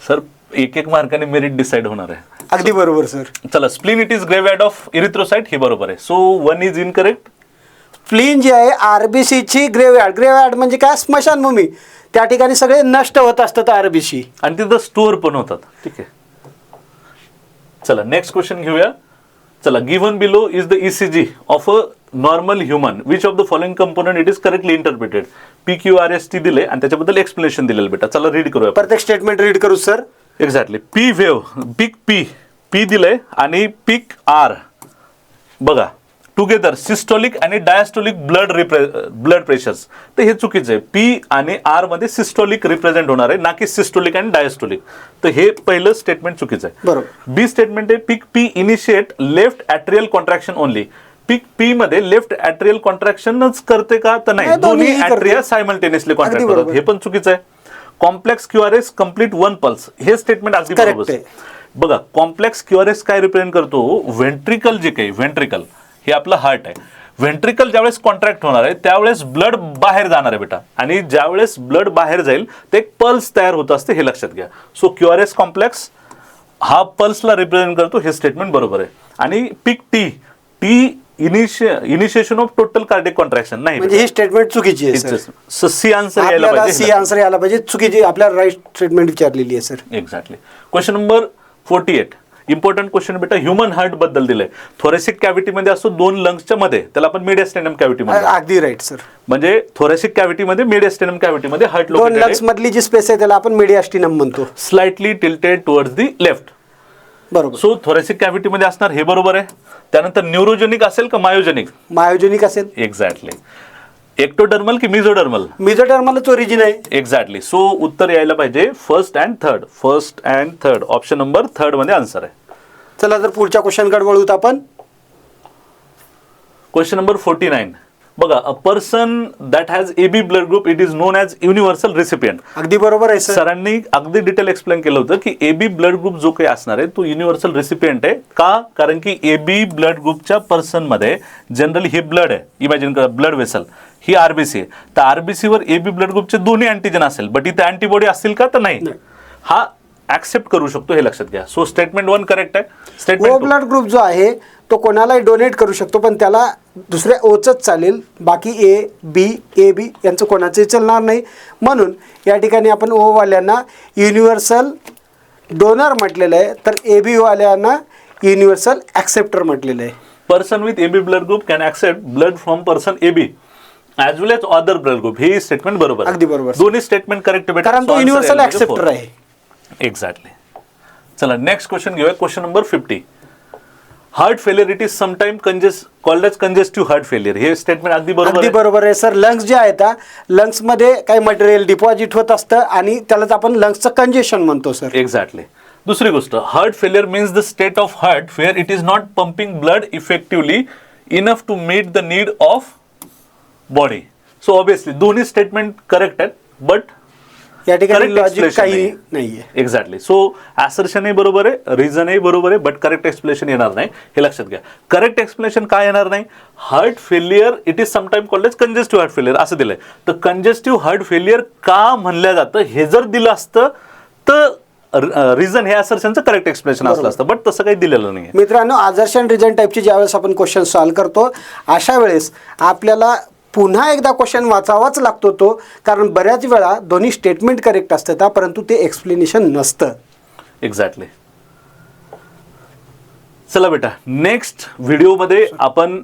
सर 1 मार्काने मेरिट डिसाइड होणार आहे. अगदी बरोबर सर. चला spleen it is graveyard of erythrocyte हे बरोबर आहे. So 1 is incorrect. स्प्लीन जे आहे आरबीसीची ग्रेव्हयार्ड म्हणजे काय? स्मशानभूमी. त्या ठिकाणी सगळे नष्ट होत असतात आरबीसी आणि तिथं स्टोअर पण होतात. ठीक आहे. चला नेक्स्ट क्वेश्चन घेऊया. चला given below is the ECG of a normal human which of the following component it is correctly interpreted. PQRST दिले आणि त्याच्याबद्दल एक्सप्लेनेशन दिलेलं बेटा. चला रीड करूया. प्रत्येक स्टेटमेंट रीड करू सर. एक्झॅक्टली. पी वेव्ह पिक पी दिलंय आणि पिक आर बघा टुगेदर सिस्टोलिक आणि डायस्टोलिक ब्लड प्रेशर्स. तर हे चुकीचं आहे. पी आणि आर मध्ये सिस्टोलिक रिप्रेझेंट होणार आहे ना की सिस्टोलिक आणि डायस्टोलिक. तर हे पहिलं स्टेटमेंट चुकीचं आहे. बरोबर. बी स्टेटमेंट आहे peak P initiate left atrial contraction only. Peak P मध्ये लेफ्ट ॲट्रियल कॉन्ट्रॅक्शनच करते का? तर नाही, दोन्ही ॲट्रिया सायमल्टेनियसली कॉन्ट्रॅक्ट करतात. हे पण चुकीचं आहे. कॉम्प्लेक्स QRS कम्प्लीट 1 पल्स हे स्टेटमेंट अगदी बरोबर आहे. बघा कॉम्प्लेक्स QRS काय रिप्रेझेंट करतो? व्हेंट्रिकल जे काही व्हेंट्रिकल हे आपलं हार्ट आहे. व्हेंट्रिकल ज्यावेळेस कॉन्ट्रॅक्ट होणार आहे त्यावेळेस ब्लड बाहेर जाणार आहे बेटा, आणि ज्यावेळेस ब्लड बाहेर जाईल ते एक पल्स तयार होत असते, हे लक्षात घ्या. सो QRS कॉम्प्लेक्स हा पल्सला रिप्रेझेंट करतो, हे स्टेटमेंट बरोबर आहे. आणि peak T initiation of total cardiac contraction नाही, म्हणजे ही स्टेटमेंट चुकीची आहे. सी आन्सर यायला पाहिजे. सी आन्सर यायला पाहिजे. चुकीची आपल्याला राईट स्टेटमेंट विचारलेली आहे sir. Exactly. Question number 48. Important question बेटा. ह्युमन हार्ट बद्दल दिलंय. थोरेसिक कॅव्हिटी मध्ये असतो 2 लंग्सच्या मध्ये, त्याला आपण मेडियास्टेनम कॅव्हिटी म्हणतो. अगदी राईट सर. म्हणजे थोरेसिक कॅव्हिटी मध्ये मेडियास्टेनम कॅव्हिटी मध्ये हार्ट 2 लंग्स मधली जी स्पेस आहे त्याला आपण मेडियास्टिनम म्हणतो. Slightly tilted towards the left. बरोबर. सो थोरॅसिक कॅव्हिटी मध्ये असणार हे बरोबर आहे. त्यानंतर न्यूरोजेनिक असेल का मायोजेनिक? मायोजेनिक असेल. एक्झॅक्टली. एक्टोडर्मल की मिझोडर्मल? मिझोडर्मलच ओरिजिन आहे. एक्झॅक्टली. सो उत्तर यायला पाहिजे first and third. Option number 3 मध्ये आन्सर आहे. चला तर पुढच्या क्वेश्चनकडे वळूत आपण. Question number 49. बघा, a person that has AB blood group it is non as universal recipient. अगदी बरोबर आहे सर. सरांनी अगदी डिटेल एक्सप्लेन केलं होतं की AB ब्लड ग्रुप जो काही असणार आहे तो युनिव्हर्सल रेसिपियंट आहे. का? कारण की AB ब्लड ग्रुपच्या पर्सनमध्ये जनरली हे ब्लड आहे, इमॅजिन करा ब्लड वेसल, ही RBC आहे. तर RBC वर AB ब्लड ग्रुपचे दोन्ही अँटीजन असेल, बट इथे अँटीबॉडी असतील का? तर नाही. हा ऍक्सेप्ट करू शकतो, हे लक्षात घ्या. सो स्टेटमेंट 1 करेक्ट आहे. ओ स्टेटमेंट ब्लड ग्रुप जो आहे तो कोणालाही डोनेट करू शकतो, पण त्याला दुसऱ्या ओचंच चालेल, बाकी AB यांचं कोणाचंही चालणार नाही. म्हणून या ठिकाणी आपण ओ वाल्यांना युनिव्हर्सल डोनर म्हटलेलं आहे, तर AB वाल्यांना युनिव्हर्सल ॲक्सेप्टर म्हटलेलं आहे. Person with AB blood group can accept blood from person AB as well as other blood group. हे स्टेटमेंट बरोबर. अगदी बरोबर. दोन्ही स्टेटमेंट करेक्ट आहे, कारण तो युनिव्हर्सल ॲक्सेप्टर आहे. एक्झॅक्टली. चला नेक्स्ट क्वेश्चन घेऊया. Question number 50. Heart failure it is sometime called as congestive heart failure. हे स्टेटमेंट अगदी बरोबर अगदी आहे. बरोबर आहे सर. लंग्स जे आहेत लंग्समध्ये काही मटेरियल डिपॉझिट होत असतं आणि त्यालाच आपण लंग्सचं कंजेशन म्हणतो सर. एक्झॅक्टली. दुसरी गोष्ट, heart failure means the state of heart where it is not pumping blood effectively enough to meet the need of body. So obviously दोन्ही स्टेटमेंट करेक्ट आहेत, बट या ठिकाणी लॉजिक काही नाहीये. एक्झॅक्टली. सो ॲसर्शनही बरोबर आहे, रिझनही बरोबर आहे, बट करेक्ट एक्सप्लेनेशन येणार नाही, हे लक्षात घ्या. करेक्ट एक्सप्लेनेशन काय येणार नाही? Heart failure it is sometime called as congestive heart failure असं दिलंय. तर कंजेस्टिव्ह हार्ट फेलियर का म्हणलं जातं हे जर दिलं असतं तर रिझन हे असर्शनचं करेक्ट एक्सप्लेनेशन असलं असतं, बट तसं काही दिलेलं नाही. मित्रांनो, आदर्शन रिझन टाईपची ज्यावेळेस आपण क्वेश्चन सॉल्व्ह करतो अशा वेळेस आपल्याला पुन्हा एकदा क्वेश्चन वाचावाच लागतो तो, कारण बऱ्याच वेळा दोन्ही स्टेटमेंट करेक्ट असतात परंतु ते एक्सप्लेनेशन नसतं. एक्झॅक्टली. चला बेटा, नेक्स्ट व्हिडिओमध्ये आपण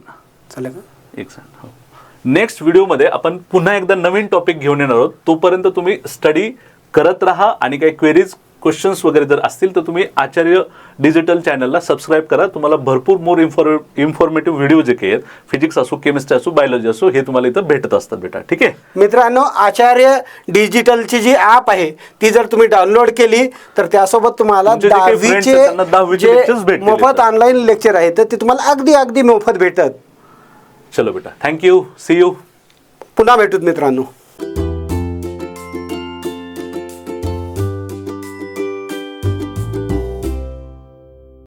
नेक्स्ट व्हिडिओमध्ये आपण पुन्हा एकदा नवीन टॉपिक घेऊन येणार आहोत. तोपर्यंत तुम्ही स्टडी करत राहा आणि काही क्वेरीज क्वेश्चन्स वगैरे जर असतील तर तुम्ही आचार्य डिजिटल चॅनलला सबस्क्राईब करा. तुम्हाला भरपूर मोर इन्फॉर्मेटिव्ह व्हिडिओ जे काही आहेत, फिजिक्स असो, केमिस्ट्री असो, बायोलॉजी असो, हे तुम्हाला इथं भेटत असतात बेटा. ठीक आहे मित्रांनो, आचार्य डिजिटलची जी ॲप आहे ती जर तुम्ही डाउनलोड केली तर त्यासोबत तुम्हाला 10वीचे मोफत ऑनलाईन लेक्चर आहेत तर ते तुम्हाला अगदी मोफत भेटत. चलो बेटा, थँक्यू. C you. पुन्हा भेटूत मित्रांनो.